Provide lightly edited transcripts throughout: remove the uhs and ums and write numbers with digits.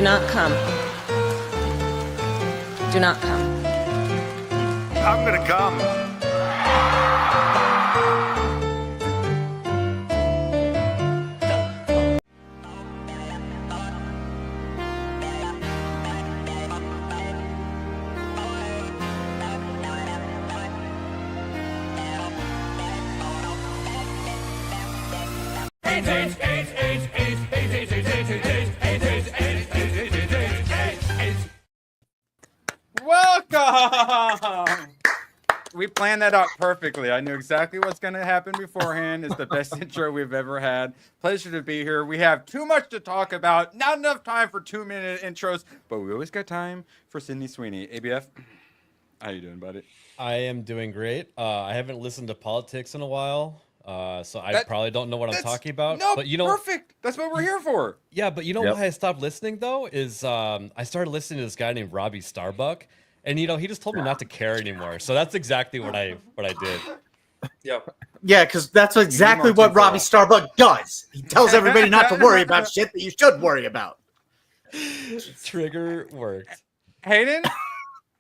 Do not come. Do not come. I'm gonna come. Welcome! We planned that out perfectly. I knew exactly what's going to happen beforehand. It's the best intro we've ever had. Pleasure to be here. We have too much to talk about. Not enough time for 2-minute intros, but we always got time for Sydney Sweeney. ABF, how you doing, buddy? I am doing great. I haven't listened to politics in a while, so I probably don't know what I'm talking about. No, but you know, perfect. That's what we're here for. Yeah, but you know why I stopped listening though is I started listening to this guy named Robbie Starbuck, and you know he just told me not to care anymore. So that's exactly what I did. Yeah, because that's exactly what Robbie Starbuck does. He tells everybody not to worry about shit that you should worry about. Trigger worked. Hayden,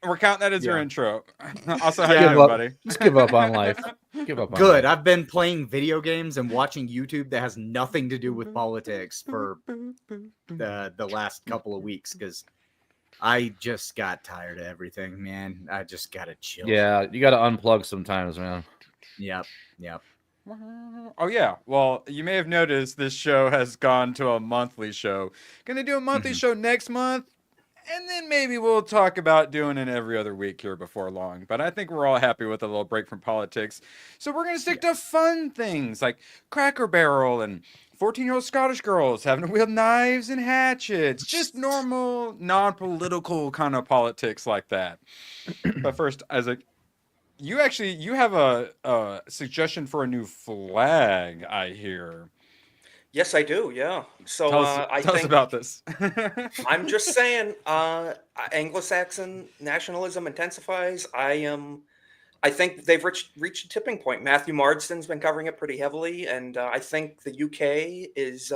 we're counting that as your intro. Also, how you doing, buddy? Just give up on life. Give up on Good. life. I've been playing video games and watching YouTube that has nothing to do with politics for the last couple of weeks because I just got tired of everything, man. I just gotta chill. Yeah, you got to unplug sometimes, man. Yep. Oh yeah. Well, you may have noticed this show has gone to a monthly show. Gonna do a monthly show next month, and then maybe we'll talk about doing it every other week here before long. But I think we're all happy with a little break from politics. So we're gonna stick to fun things like Cracker Barrel and 14-year-old Scottish girls having to wield knives and hatchets. Just normal, non-political kind of politics like that. But first, Isaac, you have a suggestion for a new flag, I hear. Yes, I do. Yeah. So Tell us about this. I'm just saying, Anglo-Saxon nationalism intensifies. I think they've reached a tipping point. Matthew Marsden's been covering it pretty heavily, and I think the UK is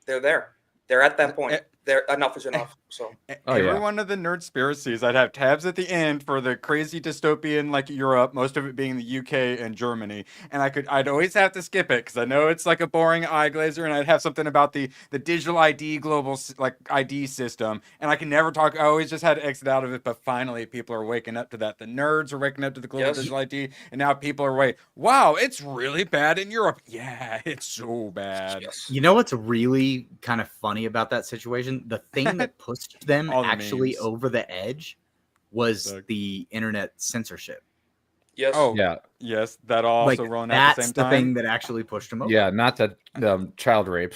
they're there. They're at that point. Enough is enough. So every one of the Nerdspiracies, I'd have tabs at the end for the crazy dystopian like Europe, most of it being the UK and Germany, and I'd always have to skip it because I know it's like a boring eye glazer, and I'd have something about the digital ID global like ID system, and I can never talk. I always just had to exit out of it, but finally people are waking up to that. The nerds are waking up to the global digital ID, and now people are wow, it's really bad in Europe. Yeah, it's so bad. Yes. You know what's really kind of funny about that situation? The thing that pushed them actually over the edge was the internet censorship. Yes. Oh, yeah. Yes, that also rolling out at the same time. That's the thing that actually pushed them over. Yeah, not that child rape.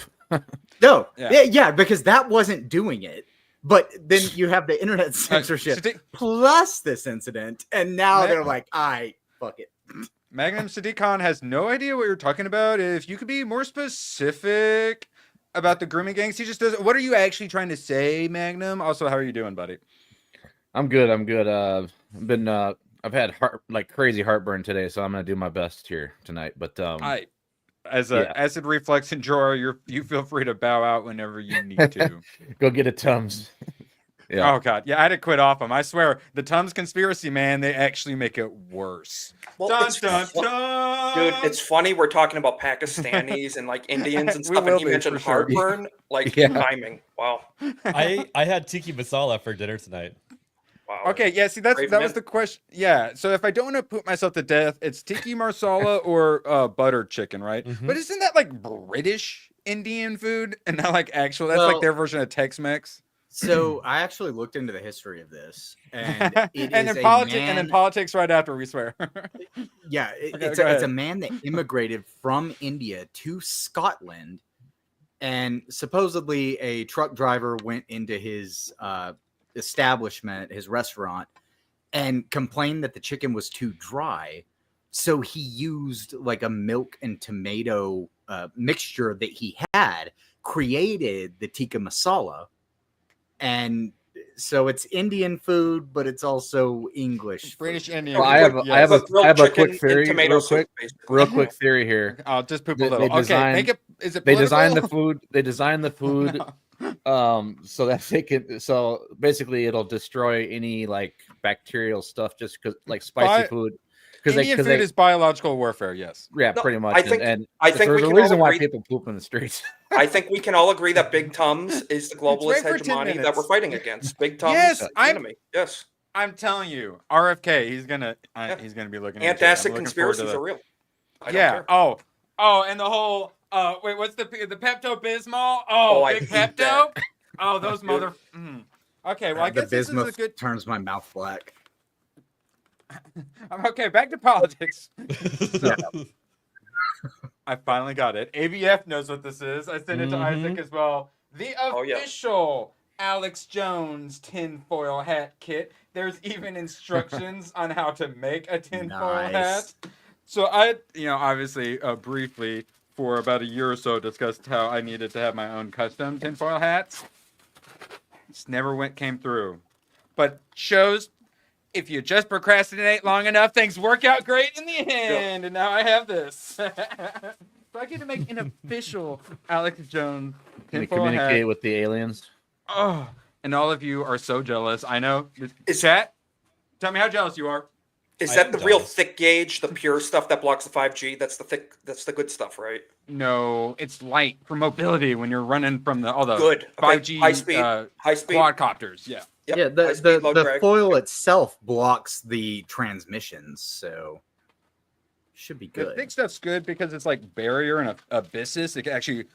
No. Yeah, because that wasn't doing it. But then you have the internet censorship plus this incident, and now they're like, fuck it. Magnum Sadiq Khan has no idea what you're talking about. If you could be more specific about the grooming gangs, he just doesn't. What are you actually trying to say, Magnum? Also, how are you doing, buddy? I'm good. I've had crazy heartburn today, so I'm gonna do my best here tonight. But as a acid reflux enjoyer, you feel free to bow out whenever you need to. Go get a Tums. Yeah. Oh god, yeah, I had to quit off them. I swear, the Tums conspiracy, man, they actually make it worse. Well, dun, dun, dun. Dude, it's funny we're talking about Pakistanis and like Indians and stuff, and he mentioned heartburn, timing. Wow. I had tiki masala for dinner tonight. Wow. Okay, yeah, see that was the question. Yeah, so if I don't want to put myself to death, it's tiki marsala or butter chicken, right? Mm-hmm. But isn't that like British Indian food and not like actual? That's like their version of Tex-Mex. So I actually looked into the history of this, and in politics right after, we swear. Yeah, it's a man that immigrated from India to Scotland, and supposedly a truck driver went into his establishment, his restaurant, and complained that the chicken was too dry. So he used like a milk and tomato mixture that he had, created the tikka masala. And so it's Indian food, but it's also English. British Indian. Well, I have a quick theory. Real quick theory here. I'll just poop a little. They designed the food. So that they can. So basically, it'll destroy any like bacterial stuff, just because like spicy food. Because Indian food is biological warfare. Yes. Yeah, No, pretty much. I think we there's a can reason all why agree. people poop in the streets. I think we can all agree that Big Tums is the globalist right for 10 hegemony that minutes. we're fighting against. Big Tums Yes, is the enemy. Yes. I'm telling you, RFK, he's gonna be looking at you. I'm Antacid looking conspiracies forward to are real. I don't Yeah. care. Oh, and the whole wait, what's the Pepto Bismol? I Big hate Pepto. that. Oh, those mother. Okay, well, I guess this is a bismuth good. turns my mouth black. Okay, back to politics. I finally got it. ABF knows what this is. I sent it to Isaac as well. The official Alex Jones tinfoil hat kit. There's even instructions on how to make a tinfoil hat. So I, obviously, briefly, for about a year or so, discussed how I needed to have my own custom tinfoil hats. Just never came through. But shows if you just procrastinate long enough, things work out great in the end. And now I have this. So I get to make an official Alex Jones tinfoil hat. Communicate with the aliens. Oh, and all of you are so jealous. I know. Chat, tell me how jealous you are. Is that the real thick gauge, the pure stuff that blocks the 5G? That's the good stuff, right? No, it's light for mobility when you're running from all the good 5G high speed quadcopters. Yeah. Yep. Yeah, the foil itself blocks the transmissions, so should be good. The thick stuff's good because it's like barrier and abyssus. It actually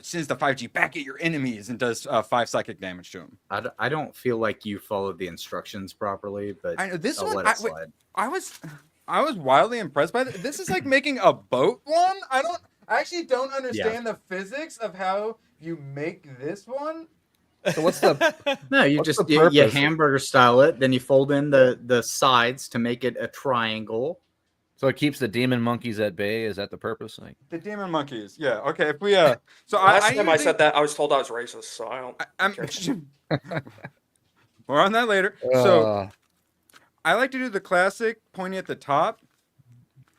sends the 5G back at your enemies and does 5 psychic damage to them. I don't feel like you followed the instructions properly, but I know this I'll one. let it slide. I was wildly impressed by this. This is like making a boat one. I actually don't understand the physics of how you make this one. So what's the No, you what's just the you purpose? hamburger style it, then you fold in the sides to make it a triangle. So it keeps the demon monkeys at bay. Is that the purpose? Like The demon monkeys. Yeah. Okay. If we so Last time I said that, I was told I was racist, so I don't. I'm more on that later. So I like to do the classic pointy at the top.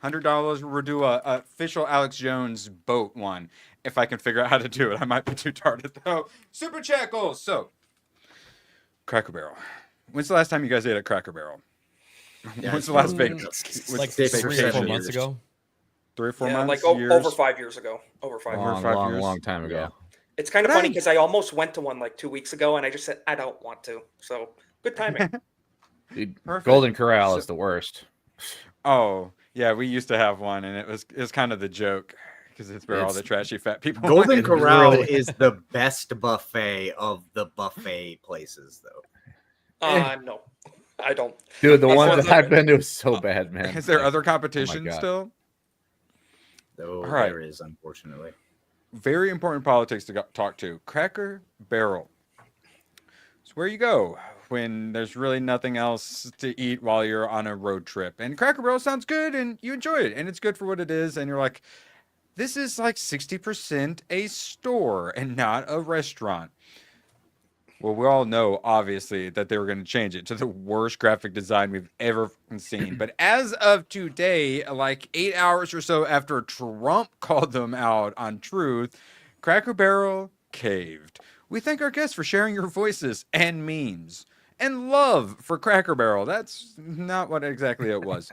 $100. We'll do a official Alex Jones boat one. If I can figure out how to do it, I might be too tarded though. Super chat goals. So, Cracker Barrel. When's the last time you guys ate at Cracker Barrel? Yeah, When's the last big? Like 3 3 or 4 months ago. 3 or 4 Yeah, months. like years? over 5 years ago. Over 5 years. long time ago. Yeah. It's kind of funny because I almost went to one like 2 weeks ago, and I just said I don't want to. So good timing. Dude, Perfect. Golden Corral is the worst. Oh yeah, we used to have one, and it was kind of the joke because it's where all the trashy fat people. Golden went. Corral really- is the best buffet of the buffet places, though. No, I don't. Dude, the ones Unfortunately- that I've been to is so bad, man. Is there Like, other competition God. still? Though All right. there is, unfortunately. Very important politics to talk to. Cracker Barrel. It's where you go when there's really nothing else to eat while you're on a road trip. And Cracker Barrel sounds good and you enjoy it. And it's good for what it is. And you're like, this is like 60% a store and not a restaurant. Well, we all know, obviously, that they were going to change it to the worst graphic design we've ever seen. But as of today, like 8 hours or so after Trump called them out on Truth, Cracker Barrel caved. We thank our guests for sharing your voices and memes and love for Cracker Barrel. That's not what exactly it was.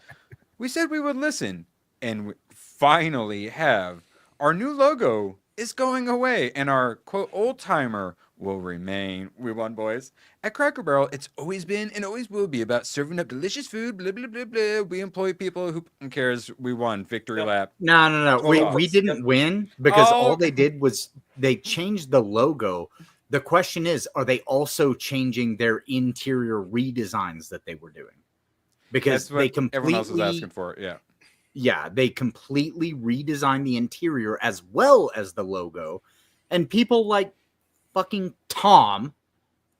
We said we would listen, and we finally have. Our new logo is going away, and our, quote, old-timer will remain. We won, boys. At Cracker Barrel, it's always been and always will be about serving up delicious food, blah, blah, blah, blah. We employ people. Who cares? We won. Victory lap. No. We on. didn't win because Oh. all they did was they changed the logo. The question is, are they also changing their interior redesigns that they were doing? Because That's what they completely, everyone else is asking for. Yeah. yeah, they completely redesigned the interior as well as the logo. And people like fucking Tom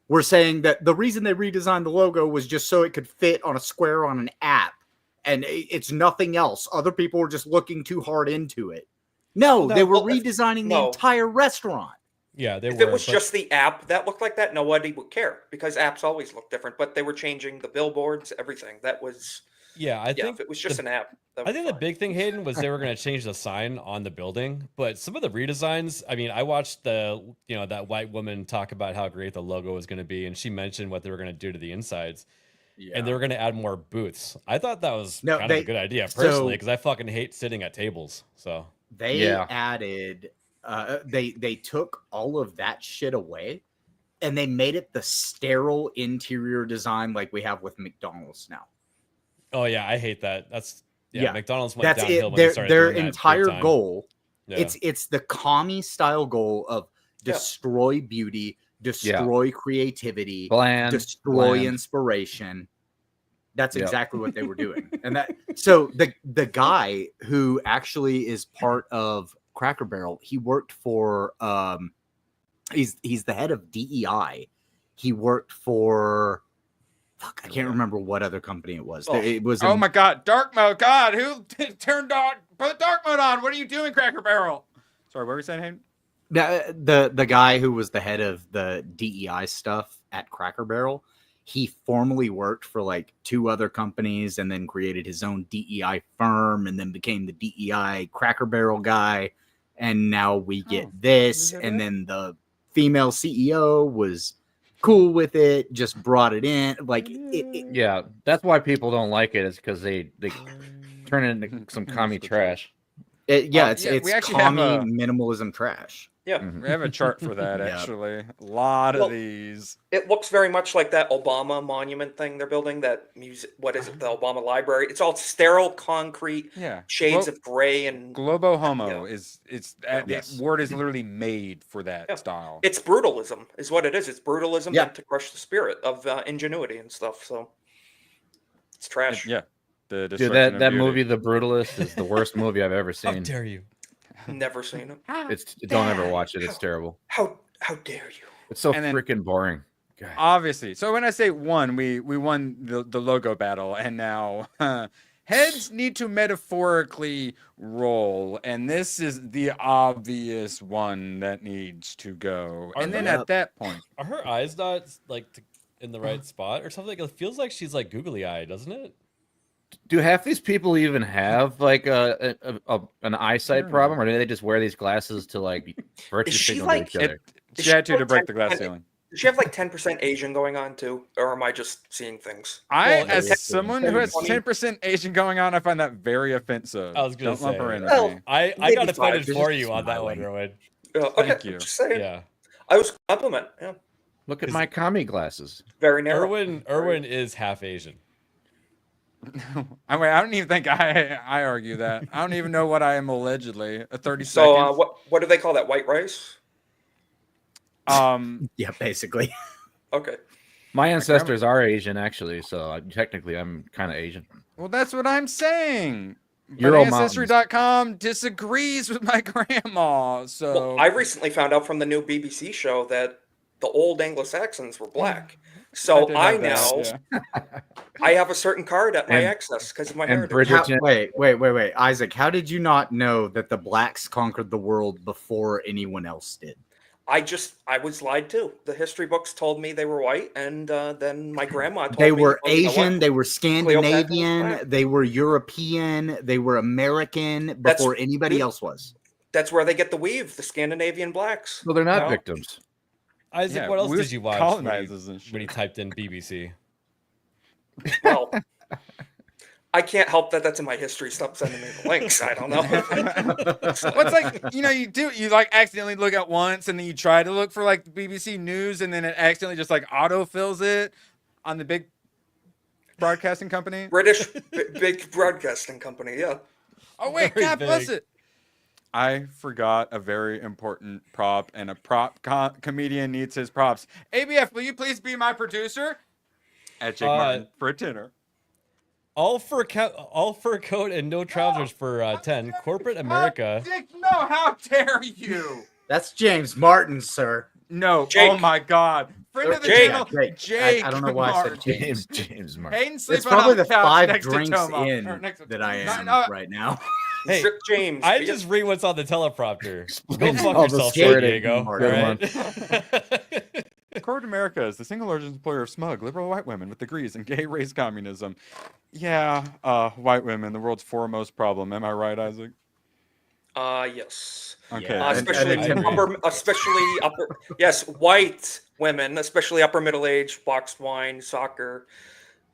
were saying that the reason they redesigned the logo was just so it could fit on a square on an app. And it's nothing else. Other people were just looking too hard into it. No, they were redesigning the no. entire restaurant. Yeah, they If were. it was but- just the app that looked like that, nobody would care because apps always look different. But they were changing the billboards, everything. That was Yeah, I Yeah, think if it was just an app. I think the big thing, Hayden, was they were going to change the sign on the building, but some of the redesigns. I mean, I watched that white woman talk about how great the logo was going to be, and she mentioned what they were going to do to the insides, and they were going to add more booths. I thought that was kind of a good idea personally, because I fucking hate sitting at tables. So they added, they took all of that shit away, and they made it the sterile interior design like we have with McDonald's now. Oh yeah, I hate that. Yeah, McDonald's went that's downhill it. when they started Their doing that entire big time. goal. Yeah. It's the commie style goal of destroy beauty, destroy creativity, destroy inspiration. That's exactly what they were doing. And so the guy who actually is part of Cracker Barrel, he worked for he's the head of DEI. He worked for I can't remember what other company it was. It was. Oh my God, dark mode! God, who turned on? Put dark mode on. What are you doing, Cracker Barrel? Sorry, what were you saying, Hayden? The guy who was the head of the DEI stuff at Cracker Barrel, he formerly worked for like 2 other companies and then created his own DEI firm and then became the DEI Cracker Barrel guy. And now we get this. And then the female CEO was cool with it, just brought it in. Like, yeah, that's why people don't like it. Is because they turn it into some commie trash. It's commie minimalism trash. Yeah, we have a chart for that actually. A lot of these. It looks very much like that Obama monument thing they're building. That music, what is it? The Obama Library. It's all sterile concrete. Yeah, shades of gray and Globo Homo is the word is literally made for that style. It's brutalism, is what it is. It's brutalism meant to crush the spirit of ingenuity and stuff. So it's trash. The dude, that movie, The Brutalist, is the worst movie I've ever seen. How dare you? Never seen it. Don't ever watch it. It's terrible. How dare you? It's so freaking boring. God. Obviously. So when I say won, we won the logo battle, and now heads need to metaphorically roll, and this is the obvious one that needs to go. And then at that point, are her eyes not like in the right spot or something? It feels like she's like googly eyed, doesn't it? Do half these people even have like an eyesight problem, or do they just wear these glasses to like virtue signal to each other? She had to break the glass ceiling. Does she have like 10% Asian going on too, or am I just seeing things? As someone who has 10% Asian going on, I find that very offensive. I was gonna say, lump her in with me. I got offended for you on that one, Rowan. Thank you. Just saying. Yeah, I was compliment. Yeah. Look at my commie glasses. Very narrow. Erwin is half Asian. I don't even think I argue that. I don't even know what I am allegedly. 30 seconds. So what do they call that? White rice? Yeah, basically. Okay. My ancestors are Asian, actually, so technically I'm kind of Asian. Well, that's what I'm saying. Your Ancestry.com disagrees with my grandma. So I recently found out from the new BBC show that the old Anglo-Saxons were black. So I now I have a certain card at my access because of my heritage. Wait, Isaac, how did you not know that the blacks conquered the world before anyone else did? I was lied to. The history books told me they were white, and then my grandma told me they were Asian, they were Scandinavian, they were European, they were American before anybody else was. That's where they get the weave, the Scandinavian blacks. Well, they're not victims. Isaac, what else did you watch when you typed in BBC? Well, I can't help that. That's in my history. Stop sending me the links. I don't know. What's like, you like accidentally look at once and then you try to look for like the BBC News and then it accidentally just like autofills it on the big broadcasting company. British big broadcasting company. Yeah. Oh, wait, God bless it. I forgot a very important prop, and a prop comedian needs his props. ABF, will you please be my producer? At Jake Martin for a dinner. All fur coat and no trousers for 10. Corporate America. No, how dare you? That's James Martin, sir. No, Jake. Oh my God. Friend of the Jake. channel, Jake. I don't know why Martin. I said James Martin. Hayden sleeping It's probably on the the couch 5 next to drinks Toma, in that I am right now. Hey, James. I just read what's on the teleprompter. Go fuck all yourself, the Diego. Martin. Right? corporate America is the single largest employer of smug, liberal white women with degrees in gay race communism. Yeah, white women, the world's foremost problem. Am I right, Isaac? Yes. Okay. Yeah, Especially upper. Yes, white women, especially upper middle age, boxed wine, soccer,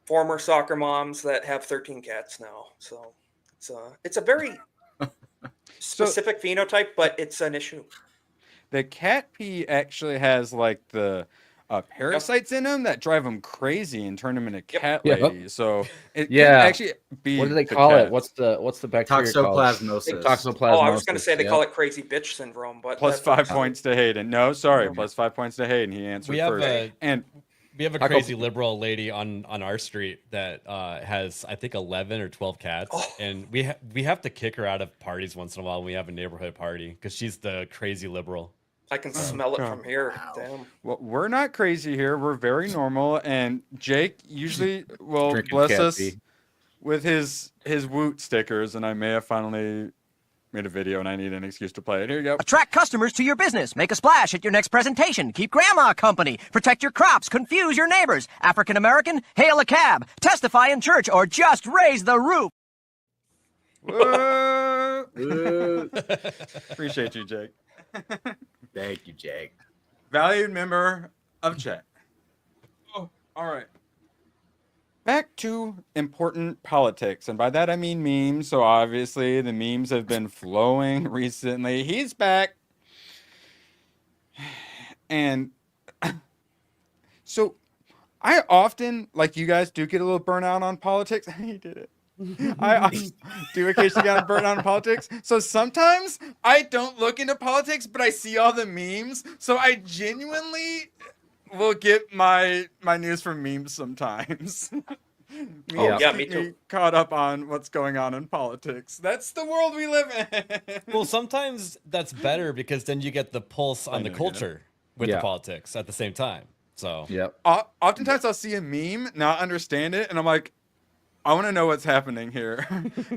former soccer moms that have 13 cats now. So it's a very specific phenotype, but it's an issue. The cat pee actually has like the parasites in them that drive them crazy and turn them into cat Yep. ladies. So it could Yeah. actually be. What do they the call it? cats. What's the bacteria called? Toxoplasmosis. Toxoplasmosis. Oh, I was going to say they yeah. call it crazy bitch syndrome, but Plus that 5 works too. points to Hayden. No, sorry, plus 5 points to Hayden. He answered We have first. a And we have a Taco- crazy liberal lady on our street that has I think 11 or 12 cats, Oh. and we have to kick her out of parties once in a while when we have a neighborhood party because she's the crazy liberal. I can smell it God. from here. Wow. Damn. well, we're not crazy here. We're very normal. And Jake usually will Drinking bless cat us pee. with his Woot stickers. And I may have finally made a video and I need an excuse to play it. Here you go. Attract customers to your business. Make a splash at your next presentation. Keep grandma company. Protect your crops. Confuse your neighbors. African American? Hail a cab. Testify in church or just raise the roof. Whoa. Appreciate you, Jake. Thank you, Jake. Valued member of chat. Oh, all right. Back to important politics, and by that I mean memes. So obviously the memes have been flowing recently. He's back. And so I often, like you guys, do get a little burnout on politics. He did it. I do occasionally get burnt out in politics. So sometimes I don't look into politics, but I see all the memes. So I genuinely will get my news from memes sometimes. Oh, yeah, keep me too. caught up on what's going on in politics. That's the world we live in. Well, sometimes that's better because then you get the pulse on the know, culture with Yeah. the politics at the same time. So Yep. Oftentimes I'll see a meme, not understand it, and I'm like, I want to know what's happening here.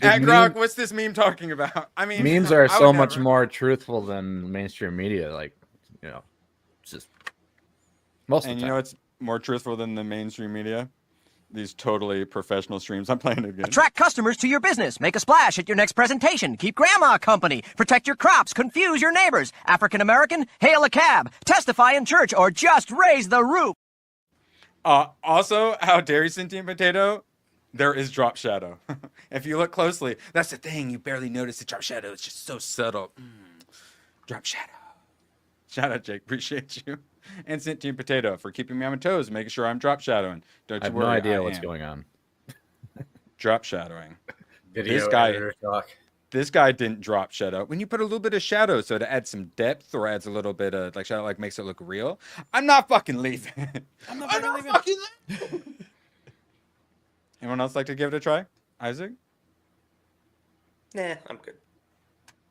At meme- Grok, what's this meme talking about? I mean, Memes are I so would much never- more truthful than mainstream media. Like, it's just most of And the you time. know what's more truthful than the mainstream media? These totally professional streams. I'm playing it again. Attract customers to your business. Make a splash at your next presentation. Keep grandma company. Protect your crops. Confuse your neighbors. African American? Hail a cab. Testify in church or just raise the roof. Also, how dare you, sentient potato? There is drop shadow. If you look closely, that's the thing. You barely notice the drop shadow. It's just so subtle. Drop shadow. Shout out, Jake. Appreciate you. And sentient potato for keeping me on my toes, making sure I'm drop shadowing. Don't I you have worry. no idea I what's am. going on. Drop shadowing. Video guy- editor talk. This guy didn't drop shadow. When you put a little bit of shadow, so to add some depth or adds a little bit of like shadow, like makes it look real. I'm not fucking leaving. I'm not fucking leaving. Anyone else like to give it a try? Isaac? Nah, I'm good.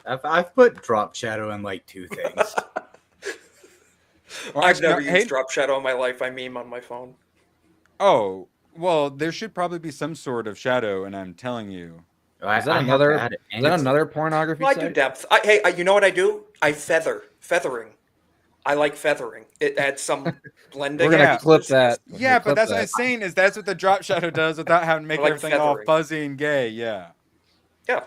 I've put drop shadow in like 2 things. Or I've actually, never no, used hey- drop shadow in my life. I meme on my phone. Oh, well, there should probably be some sort of shadow, and I'm telling you. Is that I have another? to add it, Is and that it's- another pornography Well, I do site? depth. You know what I do? I feathering. I like feathering. It adds some blending. We're gonna Yeah. clip that. We're Yeah, gonna but clip that's what that. I'm saying is that's what the drop shadow does without having to make like everything all feathering. fuzzy and gay. Yeah. Yeah.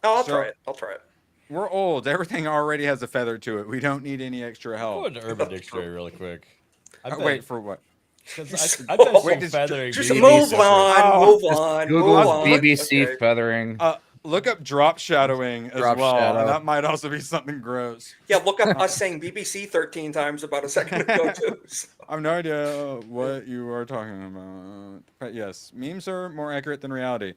Oh, I'll So- try it. I'll try it. We're old. Everything already has a feather to it. We don't need any extra I'll help. go to Urban Dictionary really quick. Wait, for what? Because I've done Wait, some just- feathering. Just being move different. on. Oh, Move on. Google Move on. BBC Okay. feathering. Look up drop shadowing as Drop well. shadow. And that might also be something gross. Yeah, look up us saying BBC 13 times about a second ago, too. I have no idea what you are talking about. But yes, memes are more accurate than reality.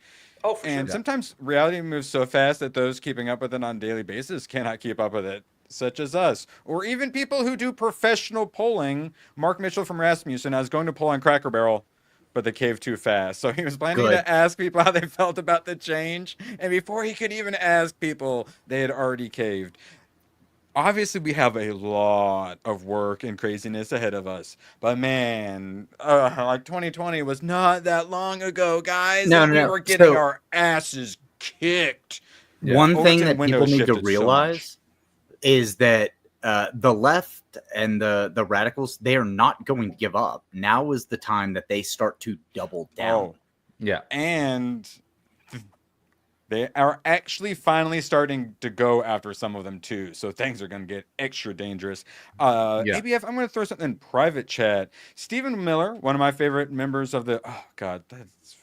Oh, for And sure. sometimes reality moves so fast that those keeping up with it on a daily basis cannot keep up with it, such as us. Or even people who do professional polling. Mark Mitchell from Rasmussen, I was going to poll on Cracker Barrel, but they caved too fast. So he was planning Good. to ask people how they felt about the change. And before he could even ask people, they had already caved. Obviously, we have a lot of work and craziness ahead of us. But man, like 2020 was not that long ago, guys. No, and no, we no. were getting So- our asses kicked. Yeah. One thing Overton that people Windows need to shifted so much. realize is that the left and the radicals, they are not going to give up. Now is the time that they start to double down. Oh, yeah. And they are actually finally starting to go after some of them too. So things are going to get extra dangerous. ABF, I'm going to throw something in private chat. Stephen Miller, one of my favorite members of the, oh God, that's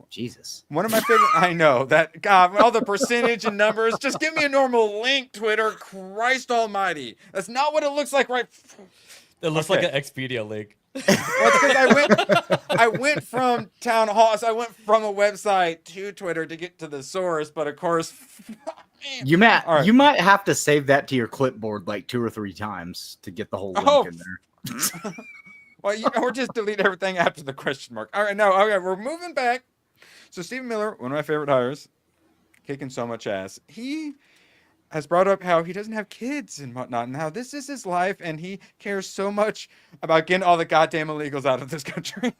Jesus. one of my favorite. I know that, God, all the percentage and numbers. Just give me a normal link, Twitter. Christ almighty. That's not what it looks like, right? It looks like an Expedia link. Well, it's because I went from town hall, so I went from a website to Twitter to get to the source, but of course, you might have to save that to your clipboard like 2 or 3 times to get the whole link in there. Well, or just delete everything after the question mark. All right, no, okay, we're moving back. So Stephen Miller, one of my favorite hires, kicking so much ass. He has brought up how he doesn't have kids and whatnot, and how this is his life, and he cares so much about getting all the goddamn illegals out of this country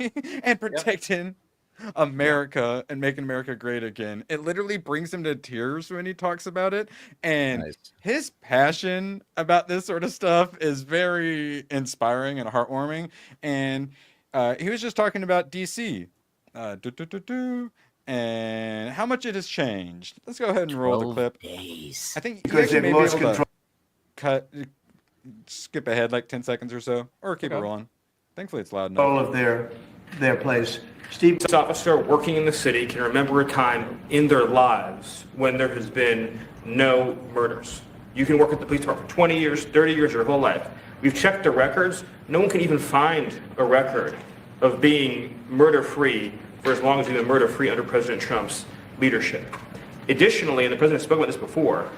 and protecting America and making America great again. It literally brings him to tears when he talks about it, and his passion about this sort of stuff is very inspiring and heartwarming. And he was just talking about DC. And how much it has changed. Let's go ahead and roll the clip. Days. I think you actually may be able to skip ahead like 10 seconds or so, or keep it rolling. Thankfully, it's loud enough. All of their place. Steve, this officer working in the city can remember a time in their lives when there has been no murders. You can work at the police department for 20 years, 30 years, your whole life. We've checked the records. No one can even find a record of being murder-free for as long as you've been murder-free under President Trump's leadership. Additionally, and the president spoke about this before,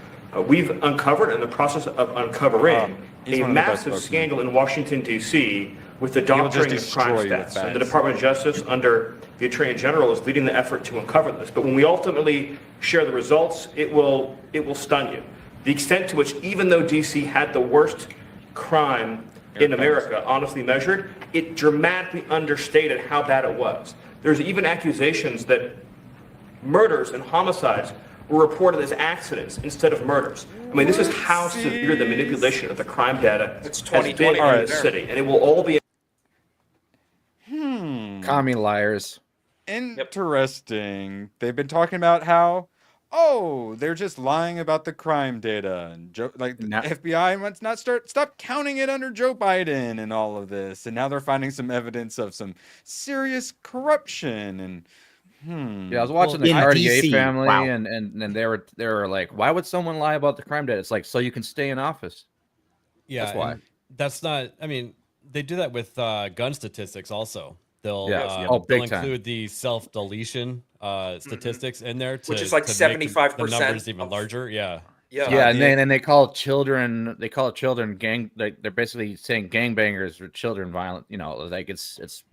we've uncovered, in the process of uncovering, a massive scandal in Washington, D.C. with the doctoring of crime stats. And the Department of Justice, under the Attorney General, is leading the effort to uncover this. But when we ultimately share the results, it will stun you. The extent to which, even though D.C. had the worst crime in America, honestly measured, it dramatically understated how bad it was. There's even accusations that murders and homicides were reported as accidents instead of murders. I mean, this is how severe the manipulation of the crime data has been in the city, and it will all be. Commie liars. Interesting. They've been talking about how, they're just lying about the crime data, and the FBI must not stop counting it under Joe Biden and all of this, and now they're finding some evidence of some serious corruption. And yeah, I was watching the RDA family, and they were like, why would someone lie about the crime data? It's like, so you can stay in office. Yeah, that's why. That's not. I mean, they do that with gun statistics also. They'll include the self-deletion statistics in there, which is like 75%. The numbers even larger. Yeah. And they call children. They call children gang. They're basically saying gangbangers or children violent. You know, like it's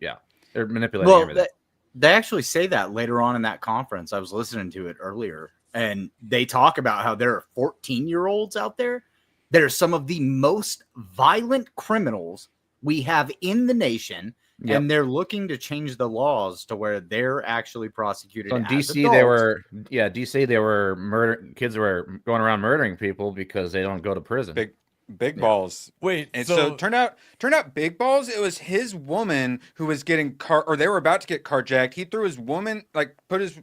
they're manipulating everything. They actually say that later on in that conference. I was listening to it earlier, and they talk about how there are 14-year-olds out there that are some of the most violent criminals we have in the nation. Yep. And they're looking to change the laws to where they're actually prosecuted. So in DC, they were kids were going around murdering people because they don't go to prison. Big balls. Wait, and so turned out Big Balls. It was his woman who was getting or they were about to get carjacked. He threw his woman,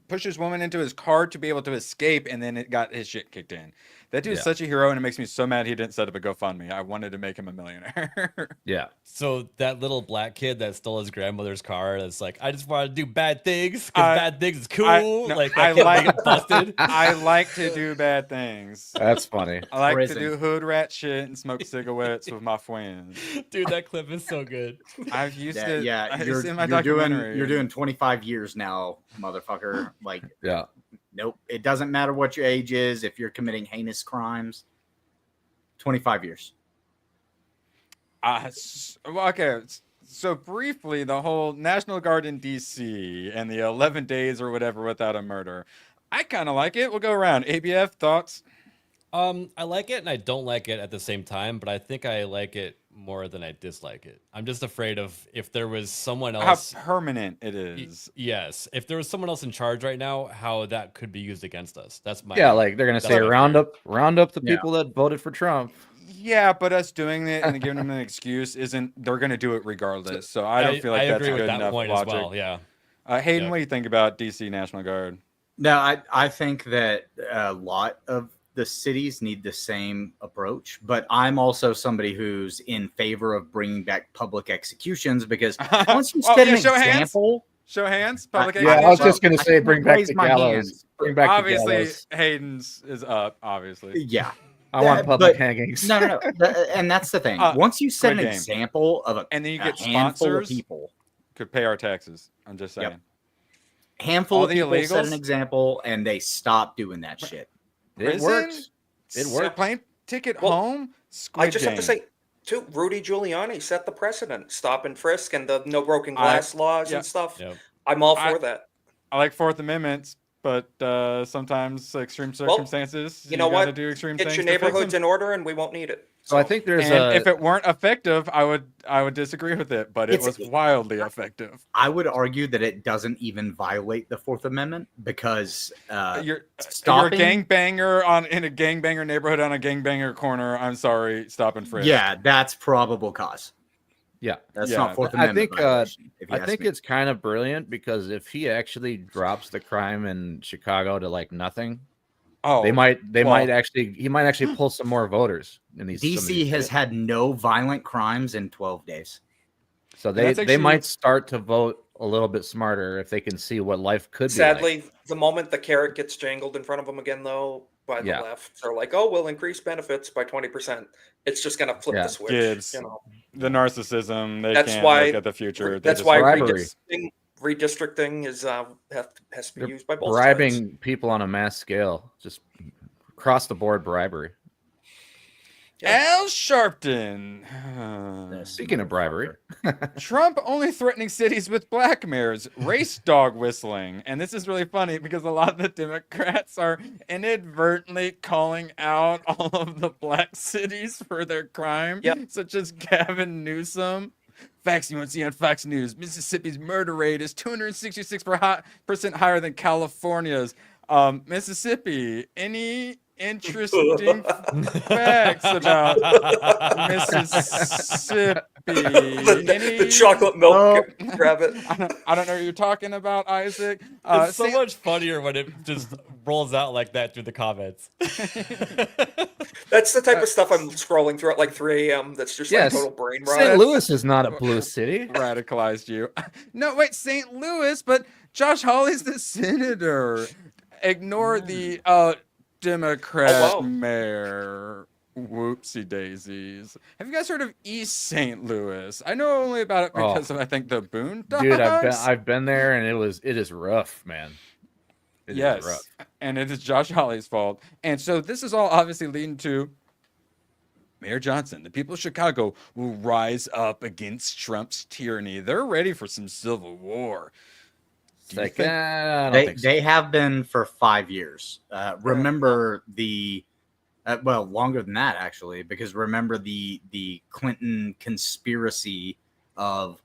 pushed his woman into his car to be able to escape, and then it got his shit kicked in. That dude is such a hero, and it makes me so mad he didn't set up a GoFundMe. I wanted to make him a millionaire. Yeah. So that little black kid that stole his grandmother's car, that's like, I just want to do bad things because bad things is cool. I like busted. I like to do bad things. That's funny. I like to do hood rat shit and smoke cigarettes with my friends. Dude, that clip is so good. I've used it. Yeah, you're doing 25 years now, motherfucker. Like, yeah. Nope. It doesn't matter what your age is. If you're committing heinous crimes, 25 years. Okay. So briefly, the whole National Guard in DC and the 11 days or whatever without a murder. I kind of like it. We'll go around. ABF, thoughts? I like it and I don't like it at the same time, but I think I like it more than I dislike it. I'm just afraid of if there was someone else. How permanent it is. Yes. If there was someone else in charge right now, how that could be used against us. That's my like they're gonna say round up the people that voted for Trump. Yeah, but us doing it and then giving them an excuse they're going to do it regardless. So I don't feel like that's agree good with that enough point logic. as well. Yeah. Hayden, Yep. what do you think about DC National Guard? No, I think that a lot of the cities need the same approach, but I'm also somebody who's in favor of bringing back public executions because once you set an example, show hands, public executions. Yeah, I was just going to say, bring back the gallows. Hands. Bring back obviously, the gallows. Hayden's is up. Obviously, yeah. I want public hangings. No. And that's the thing. Once you set an example of and then you get handful of sponsors, people could pay our taxes. I'm just saying. Yep. Handful of people illegals? set an example, and they stop doing that shit. It worked. It worked. Plane ticket home. I just have to say, too, Rudy Giuliani set the precedent. Stop and frisk and the no broken glass laws and stuff. Yep. I'm all for that. I like Fourth Amendments, but sometimes extreme circumstances. You know what? Do extreme Get things your neighborhoods in order, and we won't need it. So I think there's if it weren't effective, I would disagree with it, but it was wildly effective. I would argue that it doesn't even violate the Fourth Amendment because you're a gangbanger in a gangbanger neighborhood on a gangbanger corner. I'm sorry, stop and frisk. Yeah, that's probable cause. Yeah, that's not Fourth Amendment. I think it's kind of brilliant because if he actually drops the crime in Chicago to like nothing. He might actually pull some more voters in these. DC has had no violent crimes in 12 days. So they might start to vote a little bit smarter if they can see what life could be. Sadly, the moment the carrot gets jangled in front of them again, though, by the left, they're like, "Oh, we'll increase benefits by 20%." It's just going to flip the switch. The narcissism. That's can't why look at the future. That's why redistricting is has to be used by both bribing sides. People on a mass scale, just across the board bribery. Al Sharpton. Speaking of bribery, Trump only threatening cities with black mayors, race dog whistling. And this is really funny because a lot of the Democrats are inadvertently calling out all of the black cities for their crime, such as Gavin Newsom. Facts you want to see on Fox News. Mississippi's murder rate is 266% higher than California's. Mississippi, any interesting facts about Mississippi? The chocolate milk rabbit. I don't know what you're talking about, Isaac. It's so much funnier when it just rolls out like that through the comments. That's the type of stuff I'm scrolling through at like 3 a.m. That's just like total brain rot. St. Louis is not a blue city. Radicalized you. No, wait, St. Louis, but Josh Hawley's the senator. Ignore the Democrat mayor. Whoopsie daisies. Have you guys heard of East St. Louis? I know only about it because of, I think, the Boondocks. Dude, I've been there and it is rough, man. It is rough. And it is Josh Hawley's fault. And so this is all obviously leading to Mayor Johnson. The people of Chicago will rise up against Trump's tyranny. They're ready for some civil war. They have been for 5 years. Remember the longer than that actually, because remember the Clinton conspiracy of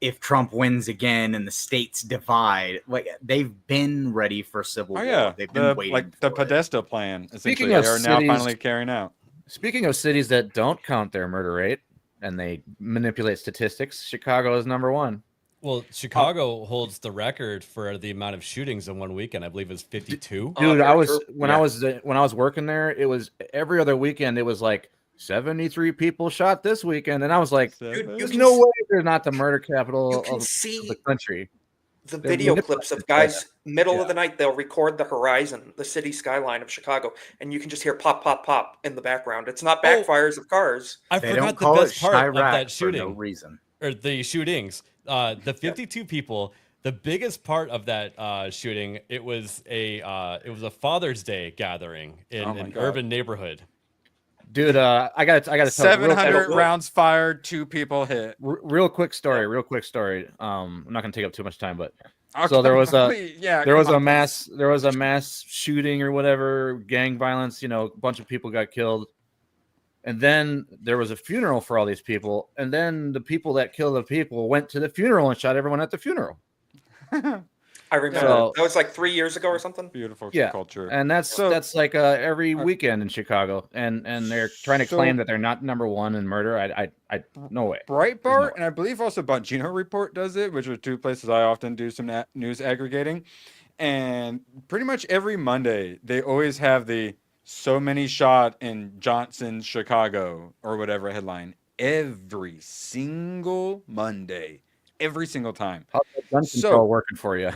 if Trump wins again and the states divide. Like they've been ready for civil war. They've been waiting. Like the Podesta plan. Speaking of they are now finally carrying out. Speaking of cities that don't count their murder rate and they manipulate statistics, Chicago is number 1. Well, Chicago holds the record for the amount of shootings in one weekend. I believe it was 52. Dude, I was when I was working there, it was every other weekend. It was like 73 people shot this weekend, and I was like, "There's no way they're not the murder capital of the country." The video clips of guys middle of the night, they'll record the horizon, the city skyline of Chicago, and you can just hear pop, pop, pop in the background. It's not backfires of cars. I forgot the best part of that shooting. For no reason. Or the shootings. The 52 people. The biggest part of that shooting, it was a Father's Day gathering in an urban neighborhood. Dude, I gotta tell 700 rounds fired, 2 people hit. Real quick story. I'm not gonna take up too much time, but so there was a mass shooting or whatever, gang violence. A bunch of people got killed. And then there was a funeral for all these people. And then the people that killed the people went to the funeral and shot everyone at the funeral. I remember So- that was like 3 years ago or something. Beautiful Yeah, culture. and that's like every weekend in Chicago, and they're trying to claim that they're not number one in murder. I no way. Breitbart There's no way. and I believe also Bongino Report does it, which are two places I often do some news aggregating. And pretty much every Monday, they always have the so many shot in Johnson's Chicago or whatever headline every single Monday, every single time. How's that gun control working for you?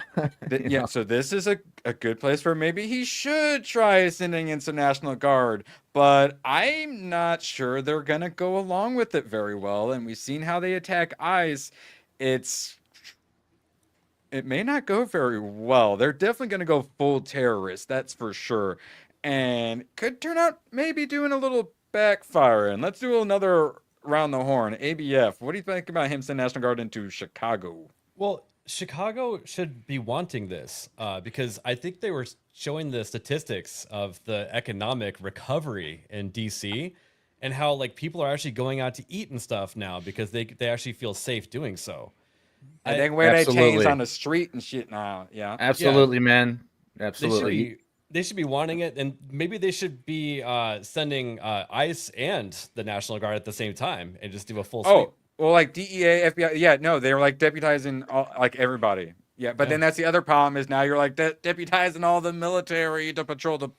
Yeah, so this is a good place where maybe he should try sending in some National Guard, but I'm not sure they're going to go along with it very well. And we've seen how they attack ICE. It may not go very well. They're definitely going to go full terrorist, that's for sure. And could turn out maybe doing a little backfire. And let's do another round the horn. ABF, what do you think about him sending National Guard into Chicago? Well, Chicago should be wanting this because I think they were showing the statistics of the economic recovery in DC and how like people are actually going out to eat and stuff now because they actually feel safe doing so. I think where they chains on the street and shit now. Yeah. Absolutely, man. Absolutely. They should be wanting it, and maybe they should be sending ICE and the National Guard at the same time and just do a full sweep. Well, like DEA, FBI, yeah, no, they were like deputizing like everybody. Yeah, but then that's the other problem is now you're like deputizing all the military to patrol the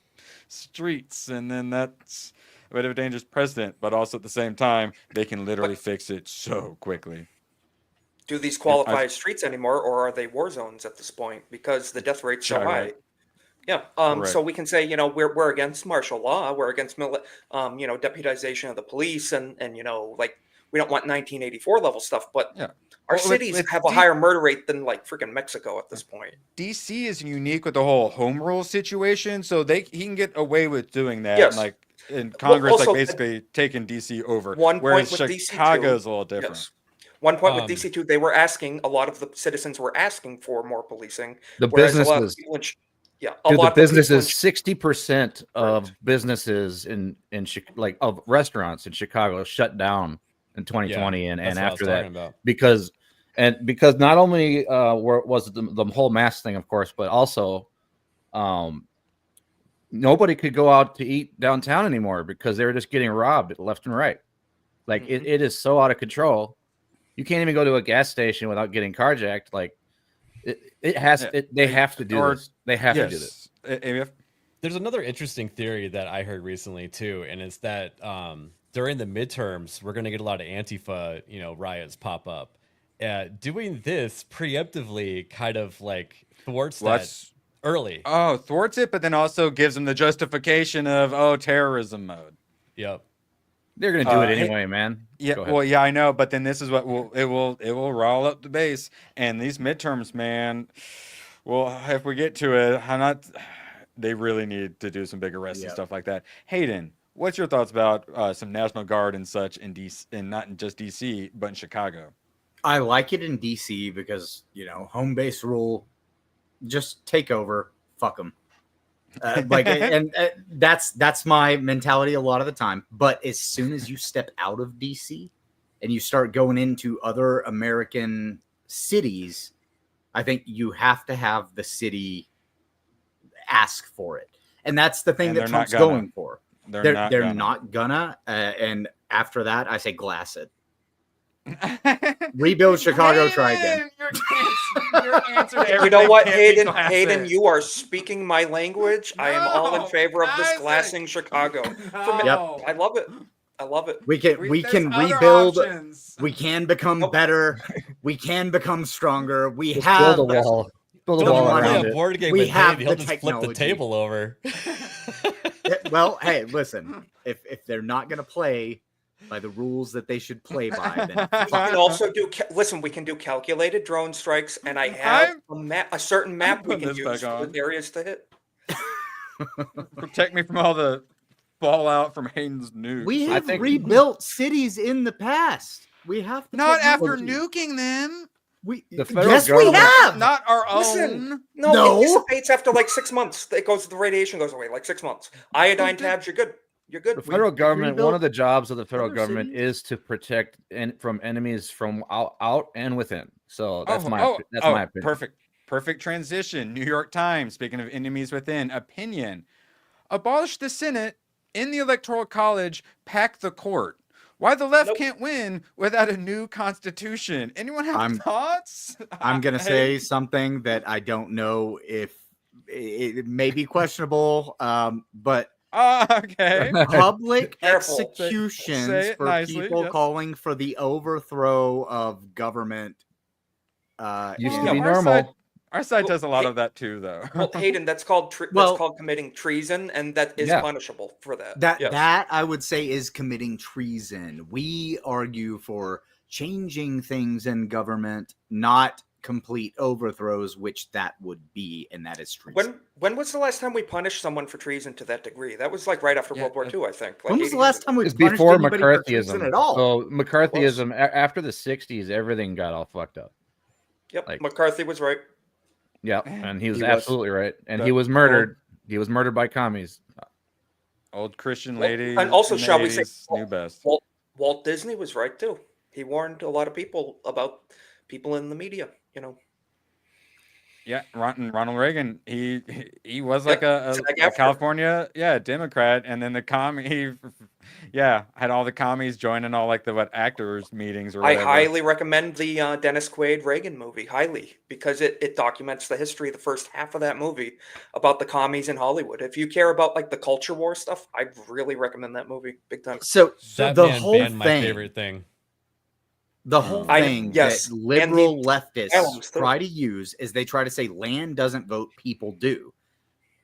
streets, and then that's a bit of a dangerous precedent. But also at the same time, they can literally fix it so quickly. Do these qualify as streets anymore, or are they war zones at this point because the death rate's so high? Yeah. So we can say, we're against martial law. We're against deputization of the police, and like we don't want 1984 level stuff. But our cities have a higher murder rate than like freaking Mexico at this point. DC is unique with the whole home rule situation, so he can get away with doing that. Yes. Like in Congress, also, like basically taking DC over. Whereas Chicago's a little different. Yes. One point with DC too, a lot of the citizens were asking for more policing. The businesses. The businesses, 60% of businesses in like of restaurants in Chicago shut down in 2020 and after that because not only was the whole mask thing, of course, but also nobody could go out to eat downtown anymore because they were just getting robbed left and right. Like it is so out of control. You can't even go to a gas station without getting carjacked. Like they have to do this. They have to do this. There's another interesting theory that I heard recently too, and it's that during the midterms, we're going to get a lot of Antifa, riots pop up. Doing this preemptively kind of like thwarts that early. Oh, thwarts it, but then also gives them the justification of terrorism mode. Yep. They're gonna do it anyway, man. Yeah, well, yeah, I know, but then this is what it will roll up the base, and these midterms, man. Well, if we get to it, they really need to do some big arrests and stuff like that. Hayden, what's your thoughts about some National Guard and such in DC, and not in just DC, but in Chicago? I like it in DC because home base rule, just take over, fuck them. That's my mentality a lot of the time. But as soon as you step out of DC and you start going into other American cities, I think you have to have the city ask for it, and that's the thing that Trump's going for. They're not gonna. And after that, I say glass it. Rebuild Chicago. Try again. Your answer to you know what, Hayden, you are speaking my language. I am all in favor of this glassing Chicago. Yep. I love it. I love it. We can rebuild. Options. We can become better. We can become stronger. We just have build a wall. Build a wall around it. Board game we have he'll just flip the table over. Well, hey, listen. If they're not going to play by the rules that they should play by, then we can also do. Listen, we can do calculated drone strikes, and I have a certain map we can use for the areas to hit. Protect me from all the fallout from Hayden's news. We have rebuilt cities in the past. We have not after nuking them. We have not our own. Listen, no, it dissipates after like 6 months. The radiation goes away like 6 months. Iodine tabs, you're good. You're good. The federal government, one of the jobs of the federal government is to protect from enemies from out and within. So that's my opinion. Perfect. Perfect transition. New York Times, speaking of enemies within, opinion. Abolish the Senate, in the Electoral College, pack the court. Why the left can't win without a new constitution. Anyone have thoughts? I'm going to say something that I don't know if it may be questionable, but okay. Public executions for nicely, people calling for the overthrow of government. Used to be normal. Our side does a lot of that too, though. Well, Hayden, that's called committing treason, and that is punishable for that. That I would say is committing treason. We argue for changing things in government, not complete overthrows, which that would be, and that is treason. When was the last time we punished someone for treason to that degree? That was like right after World War II, I think. Like when was the last time we punished before anybody for treason McCarthyism at all? So McCarthyism after the 60s, everything got all fucked up. Yep, McCarthy was right. Yeah, and he was absolutely right. And he was murdered. He was murdered by commies. Old Christian lady. And also, shall we say, knew best. Walt Disney was right too. He warned a lot of people about people in the media. Yeah, Ronald Reagan. He was like a California, Democrat, and then had all the commies joining all like the actors meetings or whatever. I highly recommend the Dennis Quaid Reagan movie, highly, because it documents the history of the first half of that movie about the commies in Hollywood. If you care about like the culture war stuff, I'd really recommend that movie big time. So that the man whole banned thing, my favorite thing. The whole thing yes, that liberal leftists Elms, too. try to use is they try to say land doesn't vote, people do.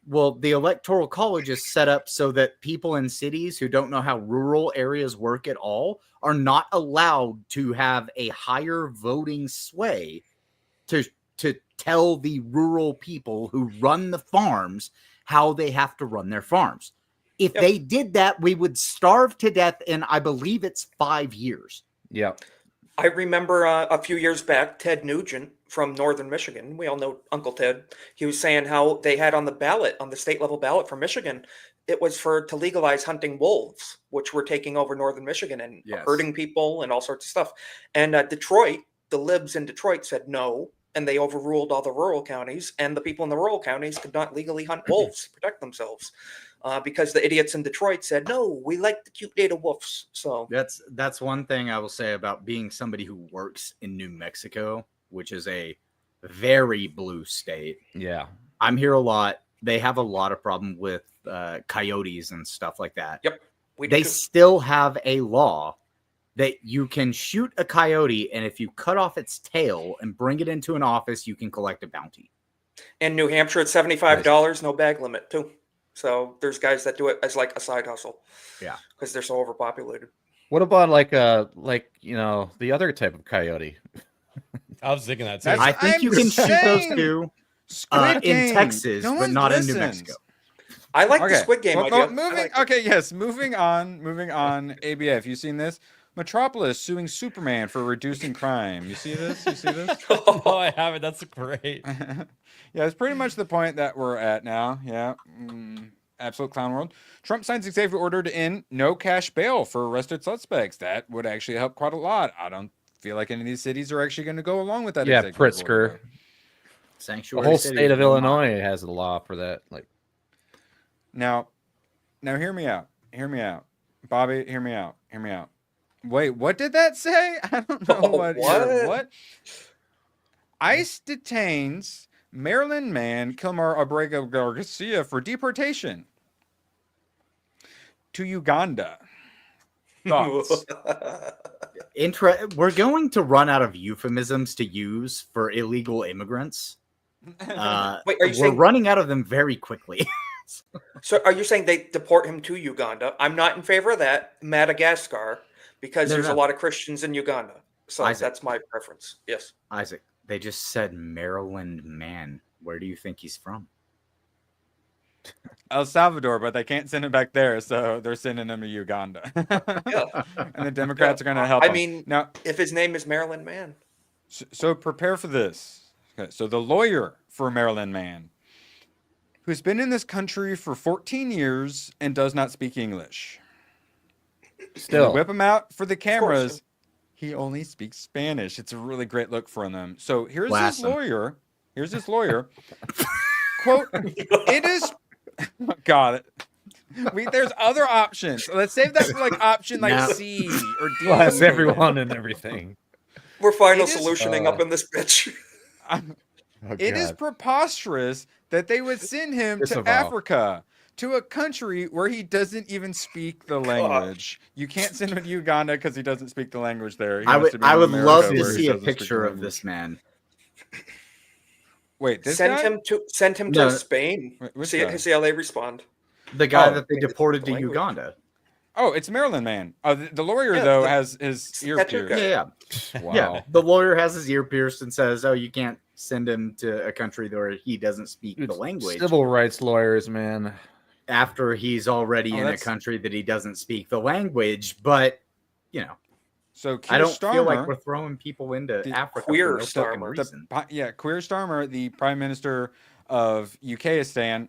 Well, the Electoral College is set up so that people in cities who don't know how rural areas work at all are not allowed to have a higher voting sway to tell the rural people who run the farms how they have to run their farms. If they did that, we would starve to death in, I believe it's 5 years. Yeah. I remember a few years back, Ted Nugent from Northern Michigan. We all know Uncle Ted. He was saying how they had on the ballot, on the state level ballot for Michigan, it was to legalize hunting wolves, which were taking over Northern Michigan and hurting people and all sorts of stuff. And Detroit, the libs in Detroit said no, and they overruled all the rural counties, and the people in the rural counties could not legally hunt wolves to protect themselves. Because the idiots in Detroit said, no, we like the cute little wolves. So that's one thing I will say about being somebody who works in New Mexico, which is a very blue state. Yeah. I'm here a lot. They have a lot of problem with coyotes and stuff like that. Yep. They still have a law that you can shoot a coyote, and if you cut off its tail and bring it into an office, you can collect a bounty. In New Hampshire, it's $75, no bag limit, too. So there's guys that do it as like a side hustle. Yeah. Because they're so overpopulated. What about the other type of coyote? I was thinking that too. I think you can shoot those too in Texas, but not in New Mexico. I like the Squid Game idea. Moving on. ABF, you seen this? Metropolis suing Superman for reducing crime. You see this? No, I haven't. That's great. Yeah, it's pretty much the point that we're at now. Yeah. Absolute clown world. Trump signs executive order to end no cash bail for arrested suspects. That would actually help quite a lot. I don't feel like any of these cities are actually going to go along with that. Yeah, Pritzker. Sanctuary the whole city state of Illinois has a law for that. Like, now, hear me out. Bobby, hear me out. Wait, what did that say? I don't know what. ICE detains Maryland man Kilmar Abrego Garcia for deportation to Uganda. Thoughts? We're going to run out of euphemisms to use for illegal immigrants. Wait, we're running out of them very quickly. So are you saying they deport him to Uganda? I'm not in favor of that. Madagascar, because there's a lot of Christians in Uganda. So that's my preference. Yes. Isaac, they just said Maryland man. Where do you think he's from? El Salvador, but they can't send him back there, so they're sending him to Uganda. And the Democrats are going to help him. I mean, now, if his name is Maryland Man. So prepare for this. Okay, so the lawyer for Maryland Man, who's been in this country for 14 years and does not speak English. Still. Whip him out for the cameras. He only speaks Spanish. It's a really great look for them. So here's this lawyer Here's this lawyer. Quote, it is... Got it. There's other options. Let's save that for like option like C or D. Plus everyone and everything. We're final solutioning up in this bitch. It is preposterous that they would send him to Africa, to a country where he doesn't even speak the language. You can't send him to Uganda because he doesn't speak the language there. I would love to see a picture of this man. Wait, send him to Spain. See how they respond. The guy that they deported to Uganda. Oh, it's Maryland man. The lawyer though has his ear pierced. Yeah. Wow. Yeah. The lawyer has his ear pierced and says, "Oh, you can't send him to a country where he doesn't speak the language." Civil rights lawyers, man. After he's already in a country that he doesn't speak the language, but so I don't feel like we're throwing people into Africa. Queer for no Starmer. reason. Queer Starmer, the Prime Minister of Ukistan,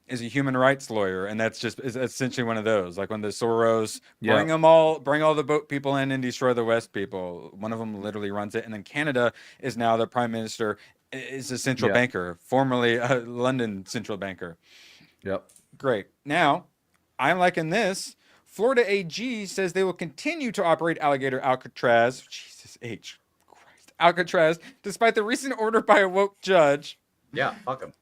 is a human rights lawyer, and is essentially one of those. Like when the Soros bring all the boat people in and destroy the West people. One of them literally runs it, and then Canada is now the Prime Minister is a central banker, formerly a London central banker. Yep. Great. Now, I'm liking this. Florida AG says they will continue to operate Alligator Alcatraz. Jesus H. Christ. Alcatraz, despite the recent order by a woke judge. Yeah, fuck him.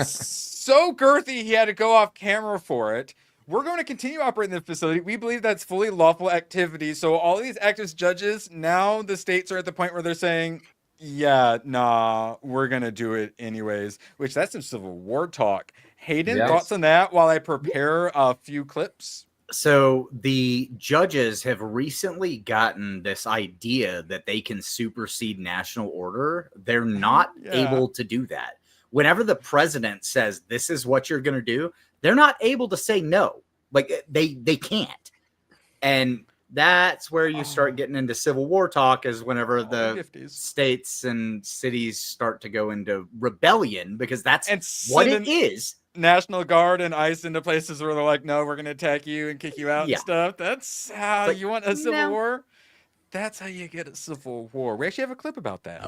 So girthy he had to go off camera for it. We're going to continue operating the facility. We believe that's fully lawful activity. So all these activist judges, now the states are at the point where they're saying, yeah, nah, we're going to do it anyways, which that's some Civil War talk. Hayden, thoughts on that while I prepare a few clips? So the judges have recently gotten this idea that they can supersede national order. They're not able to do that. Whenever the president says this is what you're going to do, they're not able to say no. Like they can't. And that's where you start getting into Civil War talk, is whenever the states and cities start to go into rebellion, because that's what it is. National Guard and ICE into places where they're like, no, we're going to attack you and kick you out and stuff. That's how you want a Civil War. That's how you get a Civil War. We actually have a clip about that.